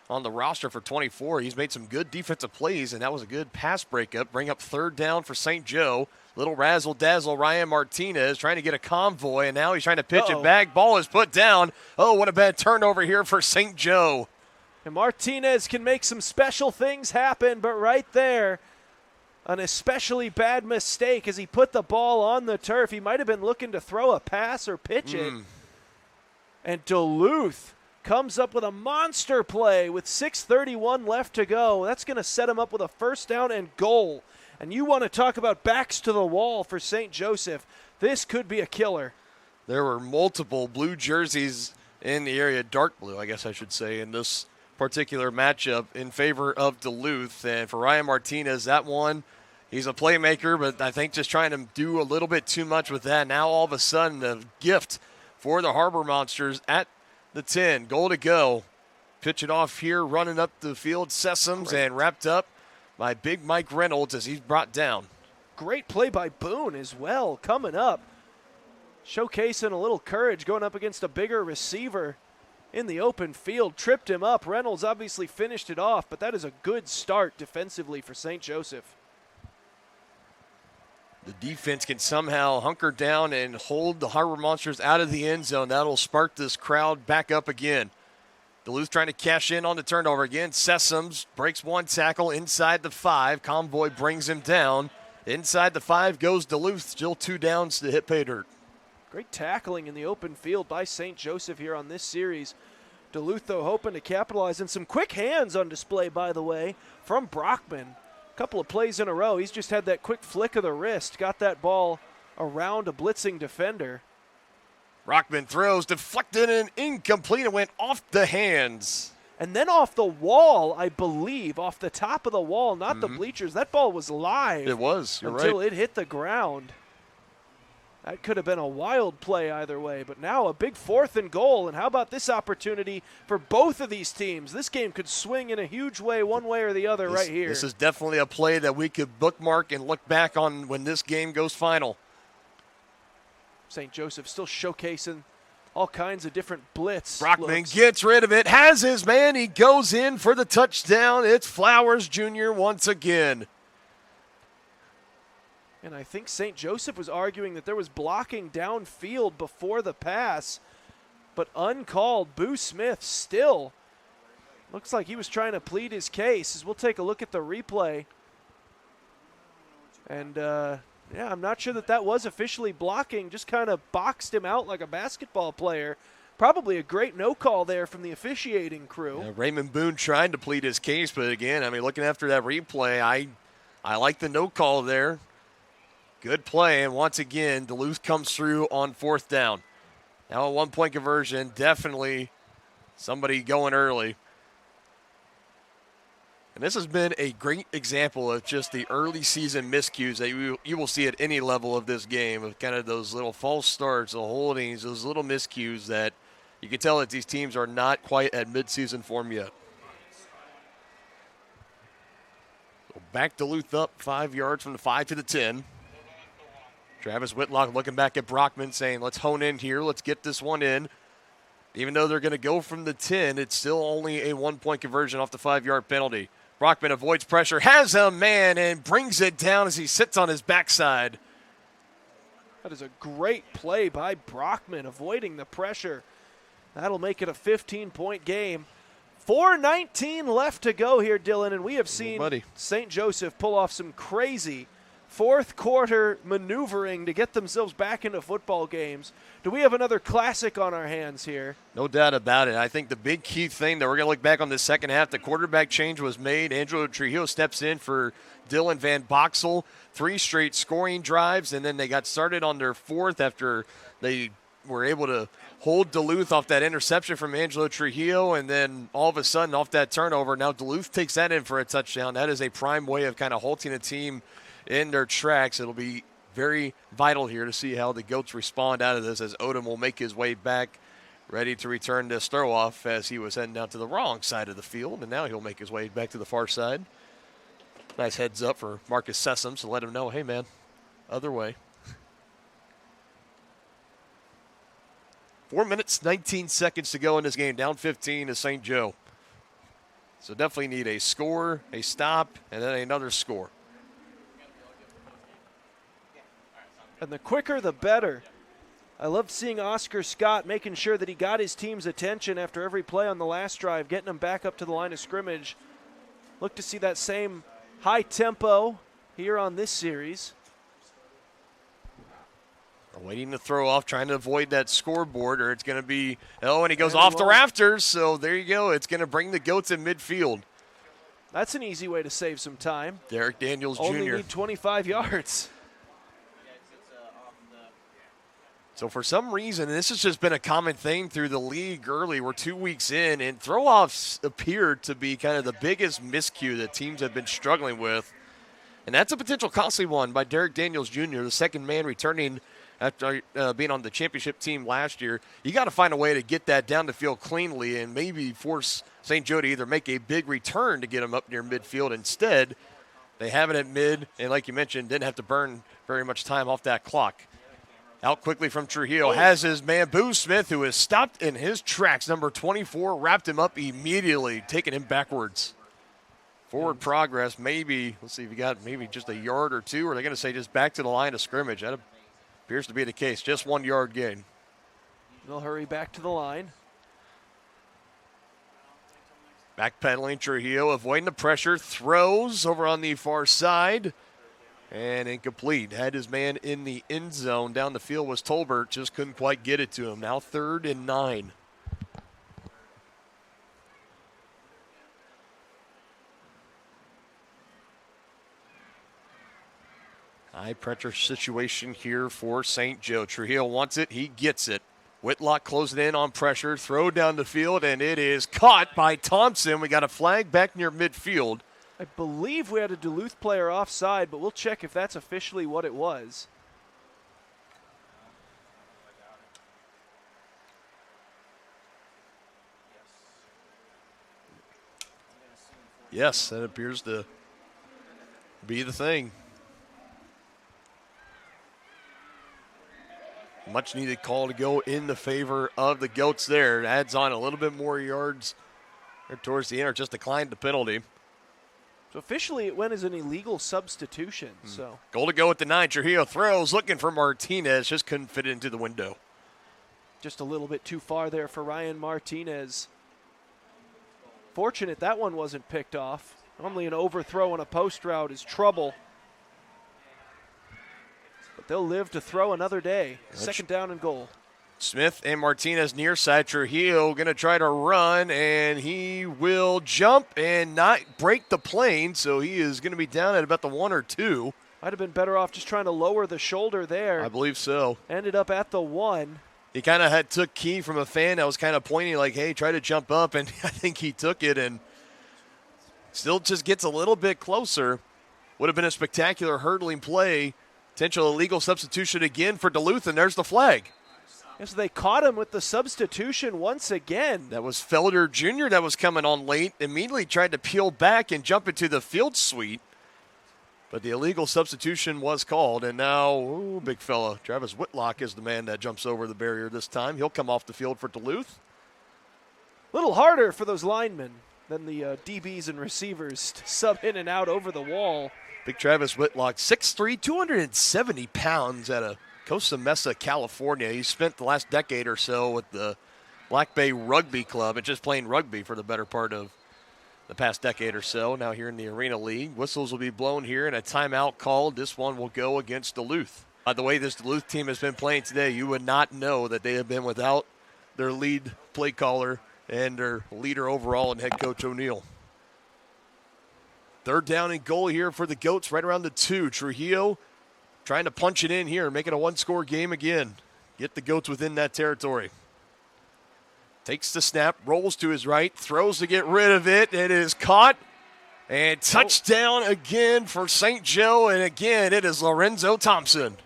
on the roster for 24. He's made some good defensive plays, and that was a good pass breakup. Bring up 3rd down for St. Joe. Little razzle-dazzle, Ryan Martinez trying to get a convoy, and now he's trying to pitch it back. Ball is put down. Oh, what a bad turnover here for St. Joe. And Martinez can make some special things happen, but right there, an especially bad mistake as he put the ball on the turf. He might have been looking to throw a pass or pitch it. And Duluth comes up with a monster play with 6:31 left to go. That's going to set him up with a 1st down and goal. And you want to talk about backs to the wall for St. Joseph. This could be a killer. There were multiple blue jerseys in the area, dark blue, I guess I should say, in this particular matchup in favor of Duluth. And for Ryan Martinez, that one, he's a playmaker, but I think just trying to do a little bit too much with that. Now all of a sudden, a gift for the Harbor Monsters at the 10. Goal to go. Pitch it off here, running up the field, Sessoms, and wrapped up by Big Mike Reynolds as he's brought down. Great play by Boone as well, coming up. Showcasing a little courage, going up against a bigger receiver in the open field. Tripped him up. Reynolds obviously finished it off, but that is a good start defensively for St. Joseph. The defense can somehow hunker down and hold the Harbor Monsters out of the end zone. That'll spark this crowd back up again. Duluth trying to cash in on the turnover again. Sessoms breaks one tackle inside the 5. Convoy brings him down. Inside the 5 goes Duluth. Still 2 downs to hit pay dirt. Great tackling in the open field by St. Joseph here on this series. Duluth, though, hoping to capitalize. And some quick hands on display, by the way, from Brockman. A couple of plays in a row. He's just had that quick flick of the wrist, got that ball around a blitzing defender. Brockman throws, deflected and incomplete. It went off the hands. And then off the wall, I believe, off the top of the wall, not the bleachers. That ball was live. It was, you're until right. it hit the ground. That could have been a wild play either way, but now a big 4th and goal. And how about this opportunity for both of these teams? This game could swing in a huge way, one way or the other, right here. This is definitely a play that we could bookmark and look back on when this game goes final. St. Joseph still showcasing all kinds of different blitz. Brockman looks. gets rid of it, has his man. He goes in for the touchdown. It's Flowers Jr. once again. And I think St. Joseph was arguing that there was blocking downfield before the pass, but uncalled. Boo Smith still looks like he was trying to plead his case. As we'll take a look at the replay. And, yeah, I'm not sure that was officially blocking. Just kind of boxed him out like a basketball player. Probably a great no call there from the officiating crew. Yeah, Raymond Boone trying to plead his case, but again, I mean, looking after that replay, I like the no call there. Good play, and once again, Duluth comes through on 4th down. Now a 1-point conversion, definitely somebody going early. And this has been a great example of just the early season miscues that you will see at any level of this game, of kind of those little false starts, the holdings, those little miscues that you can tell that these teams are not quite at midseason form yet. So back Duluth up 5 yards from the 5 to the 10. Travis Whitlock looking back at Brockman saying, let's hone in here. Let's get this one in. Even though they're going to go from the 10, it's still only a 1-point conversion off the 5-yard penalty. Brockman avoids pressure, has a man, and brings it down as he sits on his backside. That is a great play by Brockman, avoiding the pressure. That'll make it a 15-point game. 4:19 left to go here, Dylan, and we have seen St. Joseph pull off some crazy fourth-quarter maneuvering to get themselves back into football games. Do we have another classic on our hands here? No doubt about it. I think the big key thing that we're going to look back on the second half, the quarterback change was made. Angelo Trujillo steps in for Dylan Van Boxel. 3 straight scoring drives, and then they got started on their 4th after they were able to hold Duluth off that interception from Angelo Trujillo, and then all of a sudden off that turnover, now Duluth takes that in for a touchdown. That is a prime way of kind of halting a team in their tracks. It'll be very vital here to see how the Goats respond out of this, as Odom will make his way back, ready to return this throw off as he was heading down to the wrong side of the field, and now he'll make his way back to the far side. Nice heads up for Marcus Sessom to let him know, hey man, other way. 4 minutes, 19 seconds to go in this game, down 15 to St. Joe. So definitely need a score, a stop, and then another score. And the quicker, the better. I love seeing Oscar Scott making sure that he got his team's attention after every play on the last drive, getting them back up to the line of scrimmage. Look to see that same high tempo here on this series. Waiting to throw off, trying to avoid that scoreboard, or it's going to be, and he goes off the rafters, so there you go. It's going to bring the Goats in midfield. That's an easy way to save some time. Derek Daniels Jr. Only need 25 yards. So for some reason, and this has just been a common thing through the league early, we're 2 weeks in, and throw-offs appear to be kind of the biggest miscue that teams have been struggling with. And that's a potential costly one by Derek Daniels Jr., the second man returning after being on the championship team last year. You got to find a way to get that down the field cleanly and maybe force St. Joe to either make a big return to get them up near midfield. Instead, they have it at mid, and like you mentioned, didn't have to burn very much time off that clock. Out quickly from Trujillo, has his man Boo Smith, who is stopped in his tracks. Number 24 wrapped him up immediately, taking him backwards. Forward progress, maybe, let's see if you got maybe just a yard or two, or they're going to say just back to the line of scrimmage. That appears to be the case, just 1 yard gain. They'll hurry back to the line. Backpedaling Trujillo, avoiding the pressure, throws over on the far side. And incomplete. Had his man in the end zone. Down the field was Tolbert. Just couldn't quite get it to him. Now 3rd and 9. High pressure situation here for St. Joe. Trujillo wants it. He gets it. Whitlock closing in on pressure. Throw down the field, and it is caught by Thompson. We got a flag back near midfield. I believe we had a Duluth player offside, but we'll check if that's officially what it was. Yes, that appears to be the thing. Much needed call to go in the favor of the Goats there. It adds on a little bit more yards towards the end, or just declined the penalty. So officially it went as an illegal substitution. So Goal to go at the 9. Trujillo throws, looking for Martinez, just couldn't fit it into the window. just a little bit too far there for Ryan Martinez. Fortunate that one wasn't picked off. Normally an overthrow on a post route is trouble. But they'll live to throw another day. 2nd down and goal. Smith and Martinez near side. Trujillo going to try to run, and he will jump and not break the plane, so he is going to be down at about the 1 or 2. Might have been better off just trying to lower the shoulder there. I believe so. Ended up at the 1. He kind of took key from a fan that was kind of pointing like, hey, try to jump up, and I think he took it and still just gets a little bit closer. Would have been a spectacular hurdling play. Potential illegal substitution again for Duluth, and there's the flag. Yes, they caught him with the substitution once again. That was Felder Jr. that was coming on late. Immediately tried to peel back and jump into the field suite. But the illegal substitution was called, and now, ooh, big fella, Travis Whitlock is the man that jumps over the barrier this time. He'll come off the field for Duluth. A little harder for those linemen than the DBs and receivers to sub in and out over the wall. Big Travis Whitlock, 6'3", 270 pounds out of Costa Mesa, California. He spent the last decade or so with the Black Bay Rugby Club and just playing rugby for the better part of the past decade or so. Now here in the Arena League. Whistles will be blown here and a timeout called. This one will go against Duluth. By the way this Duluth team has been playing today, you would not know that they have been without their lead play caller and their leader overall and head coach O'Neill. 3rd down and goal here for the Goats right around the 2. Trujillo trying to punch it in here, make it a one-score game again. Get the Goats within that territory. Takes the snap, rolls to his right, throws to get rid of it. It is caught. And touchdown again for St. Joe. And again, it is Lorenzo Thompson.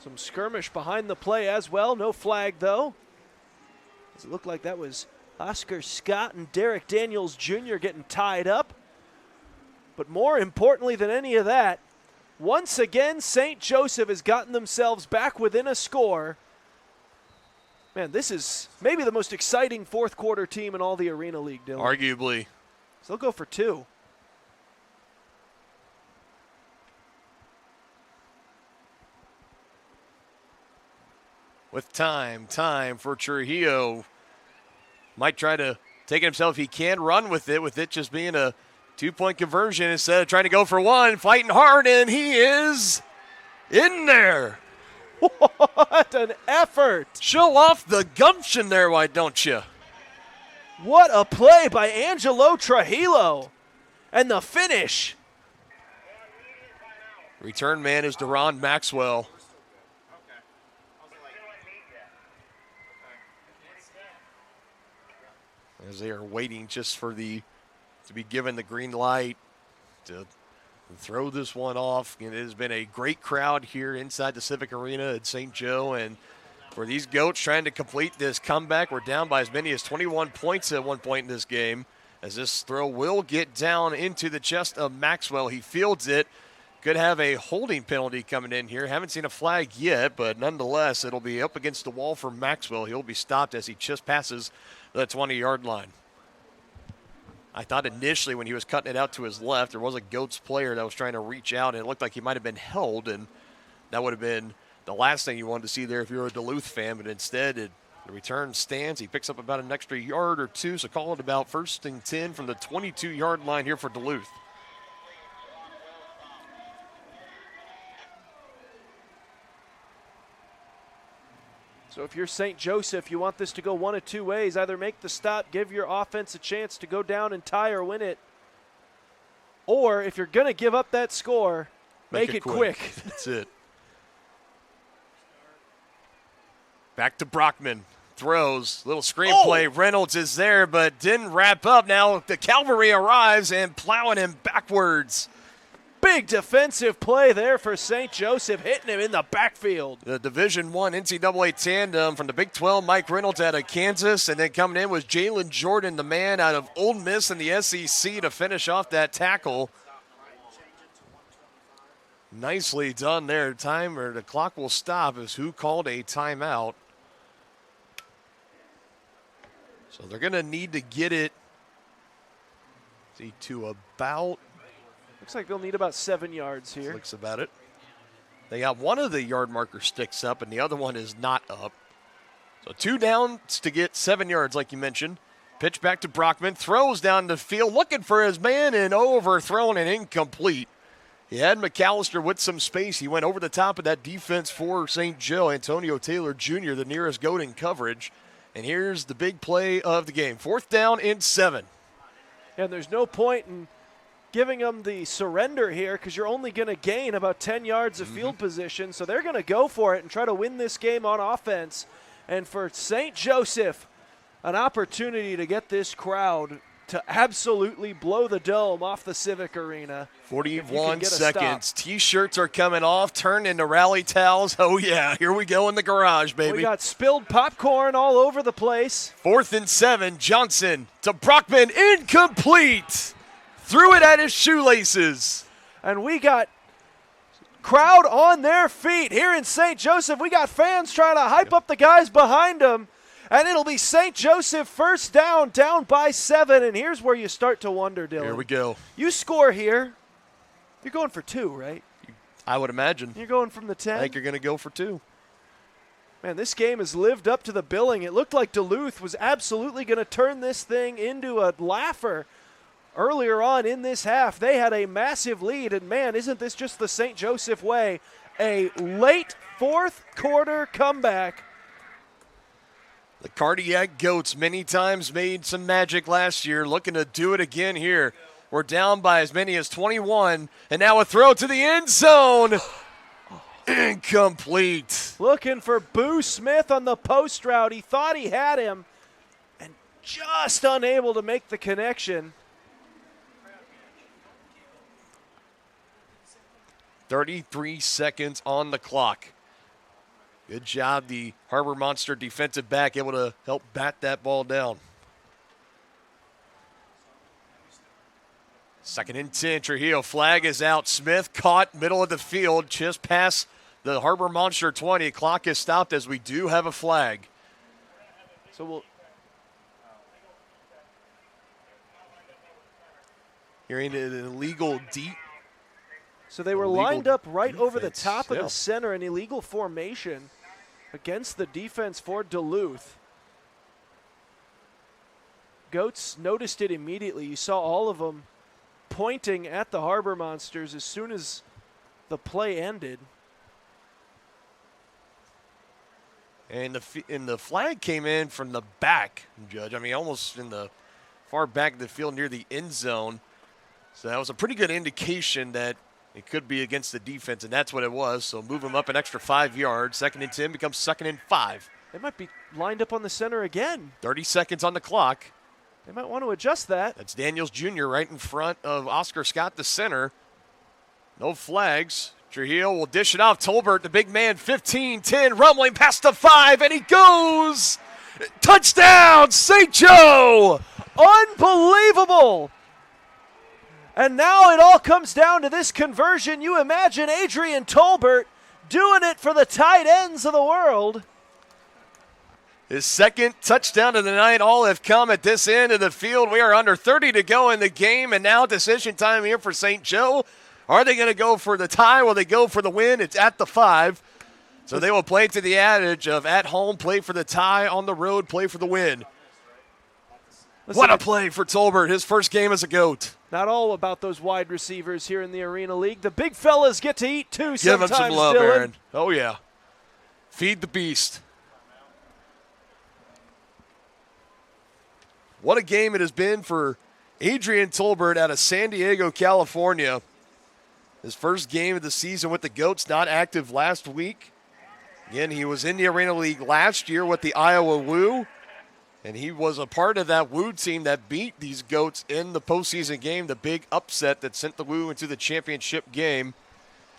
Some skirmish behind the play as well. No flag, though. It looked like that was Oscar Scott and Derek Daniels Jr. getting tied up. But more importantly than any of that, once again, St. Joseph has gotten themselves back within a score. Man, this is maybe the most exciting fourth quarter team in all the Arena League, Dylan. Arguably. So they'll go for 2. With time for Trujillo. Might try to take it himself. He can run with it just being a 2-point conversion instead of trying to go for 1, fighting hard, and he is in there. What an effort. Show off the gumption there, why don't you? What a play by Angelo Trujillo. And the finish. Return man is Deron Maxwell. As they are waiting just for to be given the green light to throw this one off. And it has been a great crowd here inside the Civic Arena at St. Joe. And for these Goats trying to complete this comeback, we're down by as many as 21 points at one point in this game. As this throw will get down into the chest of Maxwell. He fields it. Could have a holding penalty coming in here. Haven't seen a flag yet, but nonetheless, it'll be up against the wall for Maxwell. He'll be stopped as he just passes the 20-yard line. I thought initially when he was cutting it out to his left, there was a Goats player that was trying to reach out, and it looked like he might have been held, and that would have been the last thing you wanted to see there if you were a Duluth fan, but instead the return stands. He picks up about an extra yard or 2, so call it about 1st and 10 from the 22-yard line here for Duluth. So if you're St. Joseph, you want this to go one of two ways. Either make the stop, give your offense a chance to go down and tie or win it. Or if you're going to give up that score, make it quick. That's it. Back to Brockman. Throws. Little screenplay. Reynolds is there, but didn't wrap up. Now the cavalry arrives and plowing him backwards. Big defensive play there for St. Joseph, hitting him in the backfield. The Division I NCAA tandem from the Big 12, Mike Reynolds out of Kansas, and then coming in was Jalen Jordan, the man out of Ole Miss in the SEC, to finish off that tackle. Nicely done there. The clock will stop as who called a timeout. So they're going to need to get it to about. Looks like they'll need about 7 yards here. Looks about it. They got one of the yard marker sticks up and the other one is not up. So 2 downs to get 7 yards, like you mentioned. Pitch back to Brockman. Throws down the field looking for his man and overthrown and incomplete. He had McAllister with some space. He went over the top of that defense for St. Joe. Antonio Taylor Jr., the nearest goat in coverage. And here's the big play of the game. 4th down and 7. And there's no point in giving them the surrender here because you're only going to gain about 10 yards of field position. So they're going to go for it and try to win this game on offense. And for St. Joseph, an opportunity to get this crowd to absolutely blow the dome off the Civic Arena. 41 seconds. T-shirts are coming off, turned into rally towels. Oh, yeah, here we go in the garage, baby. We got spilled popcorn all over the place. 4th and 7. Johnson to Brockman. Incomplete. Threw it at his shoelaces. And we got crowd on their feet here in St. Joseph. We got fans trying to hype up the guys behind them. And it'll be St. Joseph first down by 7. And here's where you start to wonder, Dylan. Here we go. You score here. You're going for 2, right? I would imagine. You're going from the 10? I think you're going to go for 2. Man, this game has lived up to the billing. It looked like Duluth was absolutely going to turn this thing into a laugher. Earlier on in this half, they had a massive lead. And, man, isn't this just the St. Joseph way? A late 4th quarter comeback. The Cardiac Goats many times made some magic last year, looking to do it again here. We're down by as many as 21, and now a throw to the end zone. Incomplete. Looking for Boo Smith on the post route. He thought he had him and just unable to make the connection. 33 seconds on the clock. Good job, the Harbor Monster defensive back, able to help bat that ball down. 2nd and 10, Trujillo. Flag is out. Smith caught middle of the field, just past the Harbor Monster 20. Clock is stopped as we do have a flag. So we'll. Hearing an illegal deep. So they were lined up right over the defense, top of the center, an illegal formation against the defense for Duluth. Goats noticed it immediately. You saw all of them pointing at the Harbor Monsters as soon as the play ended. And the flag came in from the back, Judge. I mean, almost in the far back of the field near the end zone. So that was a pretty good indication that it could be against the defense, and that's what it was. So move them up an extra 5 yards. 2nd and 10 becomes 2nd and 5. They might be lined up on the center again. 30 seconds on the clock. They might want to adjust that. That's Daniels Jr. right in front of Oscar Scott, the center. No flags. Trujillo will dish it off. Tolbert, the big man, 15-10, rumbling past the 5, and he goes! Touchdown, St. Joe! Unbelievable! And now it all comes down to this conversion. You imagine Adrian Tolbert doing it for the tight ends of the world. His 2nd touchdown of the night. All have come at this end of the field. We are under 30 to go in the game, and now decision time here for St. Joe. Are they going to go for the tie? Will they go for the win? It's at the 5. So they will play to the adage of at home, play for the tie, on the road, play for the win. What a play for Tolbert, his first game as a Goat. Not all about those wide receivers here in the Arena League. The big fellas get to eat too sometimes, Give him some love, Dylan. Aaron. Oh, yeah. Feed the beast. What a game it has been for Adrian Tolbert out of San Diego, California. His first game of the season with the Goats, not active last week. Again, he was in the Arena League last year with the Iowa Woo, and he was a part of that Woo team that beat these Goats in the postseason game, the big upset that sent the Woo into the championship game.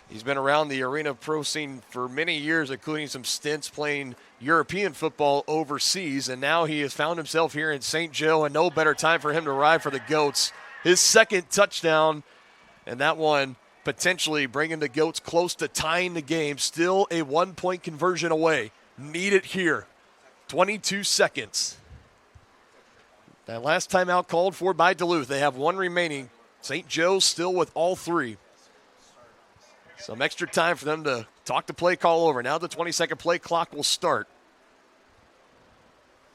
He's been around the Arena Pro scene for many years, including some stints playing European football overseas, and now he has found himself here in St. Joe, and no better time for him to ride for the Goats. His second touchdown, and that one potentially bringing the Goats close to tying the game. Still a 1-point conversion away. Need it here. 22 seconds. That last timeout called for by Duluth. They have one remaining. St. Joe's still with all three. Some extra time for them to talk the play call over. Now the 20-second play clock will start.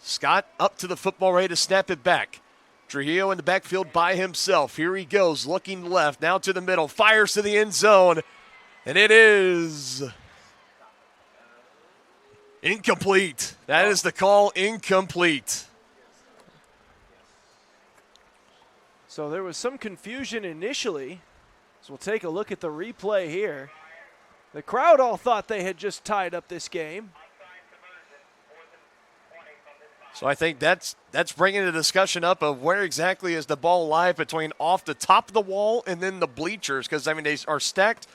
Scott up to the football, ready to snap it back. Trujillo in the backfield by himself. Here he goes, looking left, now to the middle, fires to the end zone, and it is incomplete. That is the call, incomplete. So there was some confusion initially. So we'll take a look at the replay here. The crowd all thought they had just tied up this game. So I think that's bringing the discussion up of where exactly is the ball live between off the top of the wall and then the bleachers, because, I mean, they are stacked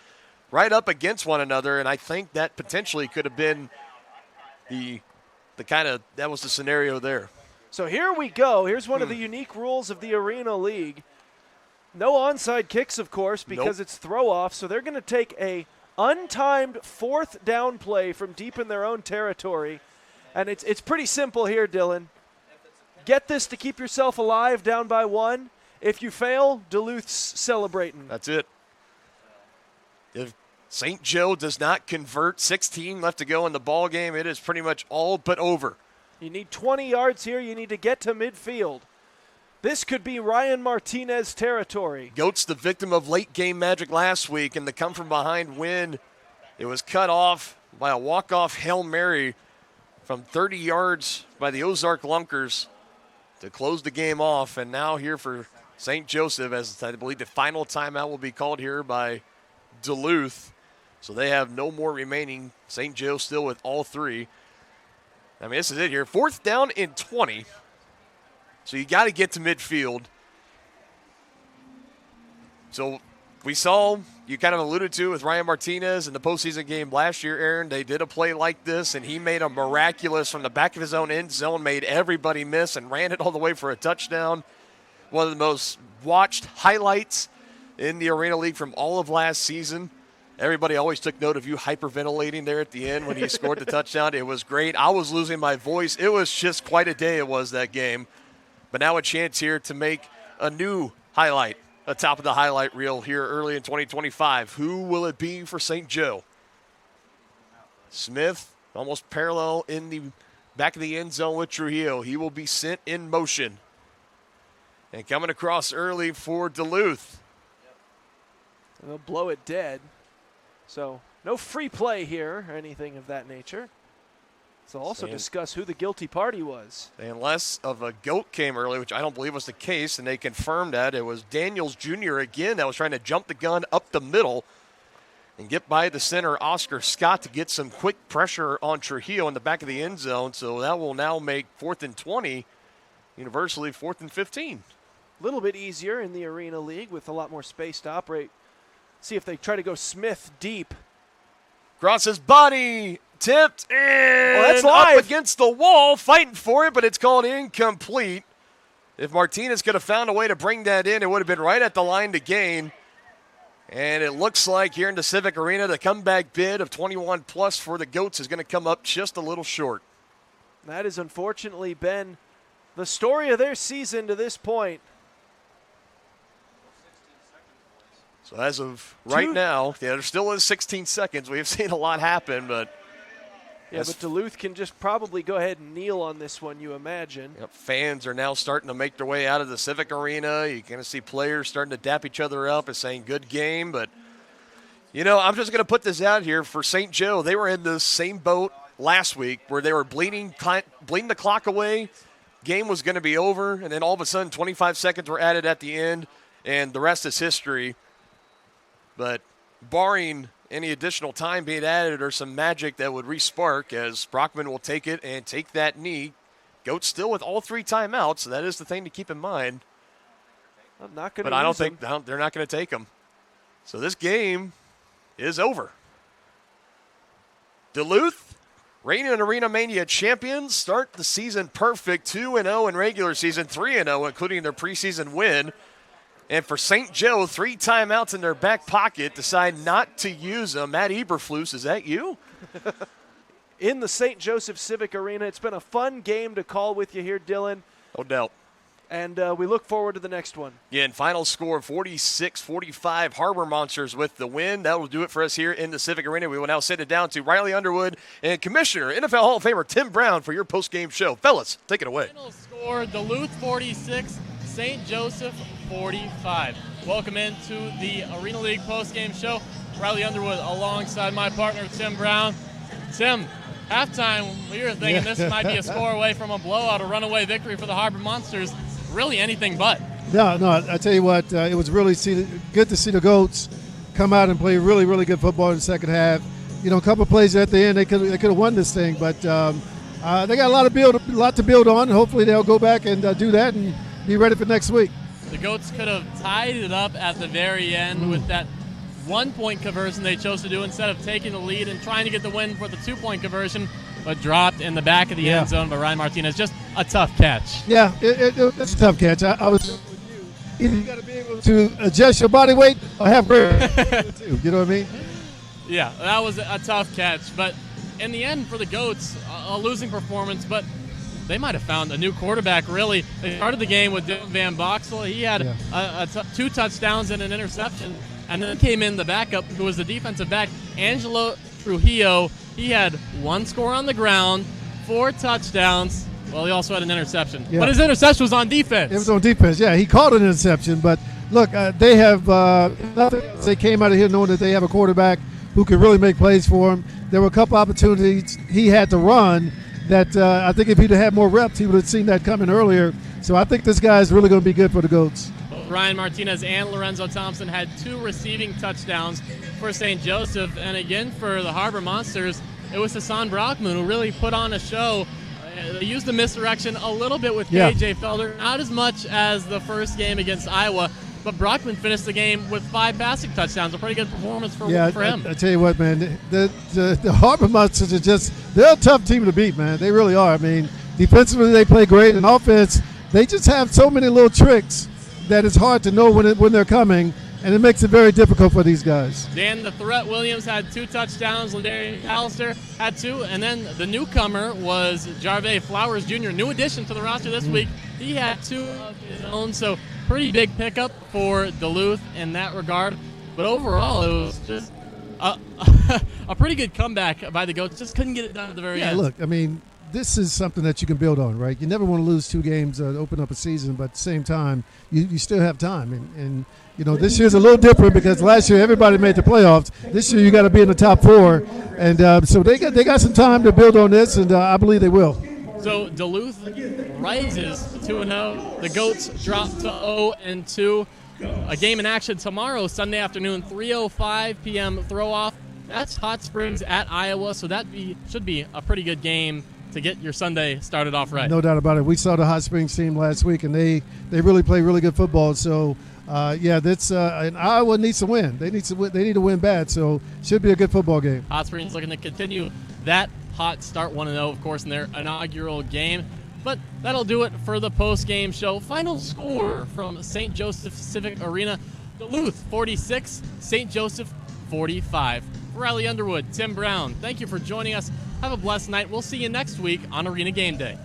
right up against one another, and I think that potentially could have been the kind of – that was the scenario there. So here we go. Here's one of the unique rules of the Arena League. No onside kicks, of course, because it's throw-off, so they're going to take a untimed fourth down play from deep in their own territory. And it's pretty simple here, Dylan. Get this to keep yourself alive down by one. If you fail, Duluth's celebrating. That's it. If St. Joe does not convert, 16 left to go in the ball game, it is pretty much all but over. You need 20 yards here. You need to get to midfield. This could be Ryan Martinez territory. Goats the victim of late game magic last week, and the come from behind win. It was cut off by a walk-off Hail Mary from 30 yards by the Ozark Lunkers to close the game off. And now here for St. Joseph, as I believe the final timeout will be called here by Duluth. So they have no more remaining. St. Joe still with all three. I mean, this is it here. 4th down and 20. So you got to get to midfield. So we saw, you kind of alluded to with Ryan Martinez in the postseason game last year, Aaron, they did a play like this, and he made a miraculous from the back of his own end zone, made everybody miss, and ran it all the way for a touchdown. One of the most watched highlights in the Arena League from all of last season. Everybody always took note of you hyperventilating there at the end when he scored the touchdown. It was great. I was losing my voice. It was just quite a day it was that game. But now a chance here to make a new highlight atop of the highlight reel here early in 2025. Who will it be for St. Joe? Smith, almost parallel in the back of the end zone with Trujillo. He will be sent in motion. And coming across early for Duluth. They'll blow it dead. So no free play here or anything of that nature. So also discuss who the guilty party was. Unless of a goat came early, which I don't believe was the case, and they confirmed that. It was Daniels Jr. again that was trying to jump the gun up the middle and get by the center, Oscar Scott, to get some quick pressure on Trujillo in the back of the end zone. So that will now make 4th and 20, universally 4th and 15. A little bit easier in the Arena League with a lot more space to operate. See if they try to go Smith deep. Cross his body. Tipped and that's live. Up against the wall, fighting for it, but it's called incomplete. If Martinez could have found a way to bring that in, it would have been right at the line to gain. And it looks like here in the Civic Arena, the comeback bid of 21+ for the Goats is going to come up just a little short. That has unfortunately been the story of their season to this point. So as of right now, there still is 16 seconds. We have seen a lot happen, but... Yeah, but Duluth can just probably go ahead and kneel on this one, you imagine. Yep, fans are now starting to make their way out of the Civic Arena. You're going to see players starting to dap each other up and saying, good game. But, you know, I'm just going to put this out here for St. Joe. They were in the same boat last week where they were bleeding the clock away, game was going to be over, and then all of a sudden 25 seconds were added at the end, and the rest is history. But barring any additional time being added or some magic that would re-spark, as Brockman will take it and take that knee. Goats still with all 3 timeouts, so that is the thing to keep in mind. I'm not going to. But I don't think they're not going to take them. So this game is over. Duluth, reigning Arena Mania champions, start the season perfect, 2-0 in regular season, 3-0 including their preseason win. And for St. Joe, 3 timeouts in their back pocket, decide not to use them. Matt Eberflus, is that you? In the St. Joseph Civic Arena. It's been a fun game to call with you here, Dylan. No doubt. And we look forward to the next one. Yeah, and final score 46-45. Harbor Monsters with the win. That will do it for us here in the Civic Arena. We will now send it down to Riley Underwood and Commissioner, NFL Hall of Famer Tim Brown for your post-game show. Fellas, take it away. Final score, Duluth 46, St. Joseph 45. Welcome into the Arena League post-game show. Riley Underwood alongside my partner, Tim Brown. Tim, halftime, we were thinking this might be a score away from a blowout, a runaway victory for the Harbor Monsters. Really anything but. No, I tell you what, it was really good to see the Goats come out and play really, really good football in the second half. You know, a couple of plays at the end, they could have won this thing, but they got a lot to build on. Hopefully they'll go back and do that and be ready for next week. The Goats could have tied it up at the very end with that 1-point conversion they chose to do instead of taking the lead and trying to get the win for the 2-point conversion, but dropped in the back of the end zone by Ryan Martinez. Just a tough catch. Yeah, it's a tough catch. I was either you got to be able to adjust your body weight or have great. You know what I mean? Yeah, that was a tough catch. But in the end, for the Goats, a losing performance, but they might have found a new quarterback, really. They started the game with Dylan Van Boxel. He had 2 touchdowns and an interception. And then came in the backup, who was the defensive back, Angelo Trujillo. He had 1 score on the ground, 4 touchdowns. Well, he also had an interception. Yeah. But his interception was on defense. It was on defense, yeah. He called an interception. But, look, they have nothing. They came out of here knowing that they have a quarterback who can really make plays for him. There were a couple opportunities he had to run that I think if he'd had more reps, he would have seen that coming earlier. So I think this guy is really going to be good for the Goats. Ryan Martinez and Lorenzo Thompson had 2 receiving touchdowns for St. Joseph. And again, for the Harbor Monsters, it was Hassan Brockman who really put on a show. They used the misdirection a little bit with KJ Felder, not as much as the first game against Iowa. But Brockman finished the game with 5 passing touchdowns. A pretty good performance for him. I tell you what, man, the Harbor Monsters they're a tough team to beat, man. They really are. I mean, defensively they play great. In offense, they just have so many little tricks that it's hard to know when they're coming, and it makes it very difficult for these guys. Dan the Threat Williams had 2 touchdowns. Ladarius Allister had 2. And then the newcomer was Jarvay Flowers Jr., new addition to the roster this week. He had 2 of his own, so pretty big pickup for Duluth in that regard. But overall, it was just a pretty good comeback by the Goats. Just couldn't get it done at the very end. Yeah, look, I mean, this is something that you can build on, right? You never want to lose 2 games to open up a season, but at the same time, you still have time. And you know, this year's a little different because last year everybody made the playoffs. This year you got to be in the top 4. And so they got some time to build on this, and I believe they will. So Duluth rises 2-0. The Goats drop to 0-2. A game in action tomorrow, Sunday afternoon, 3:05 p.m. throw-off. That's Hot Springs at Iowa, so that should be a pretty good game to get your Sunday started off right. No doubt about it. We saw the Hot Springs team last week, and they really play really good football. So, and Iowa needs to win. They need to win bad. So, should be a good football game. Hot Springs looking to continue that hot start, 1-0, of course, in their inaugural game. But that'll do it for the post-game show. Final score from St. Joseph Civic Arena: Duluth 46, St. Joseph 45. For Riley Underwood, Tim Brown, thank you for joining us. Have a blessed night. We'll see you next week on Arena Game Day.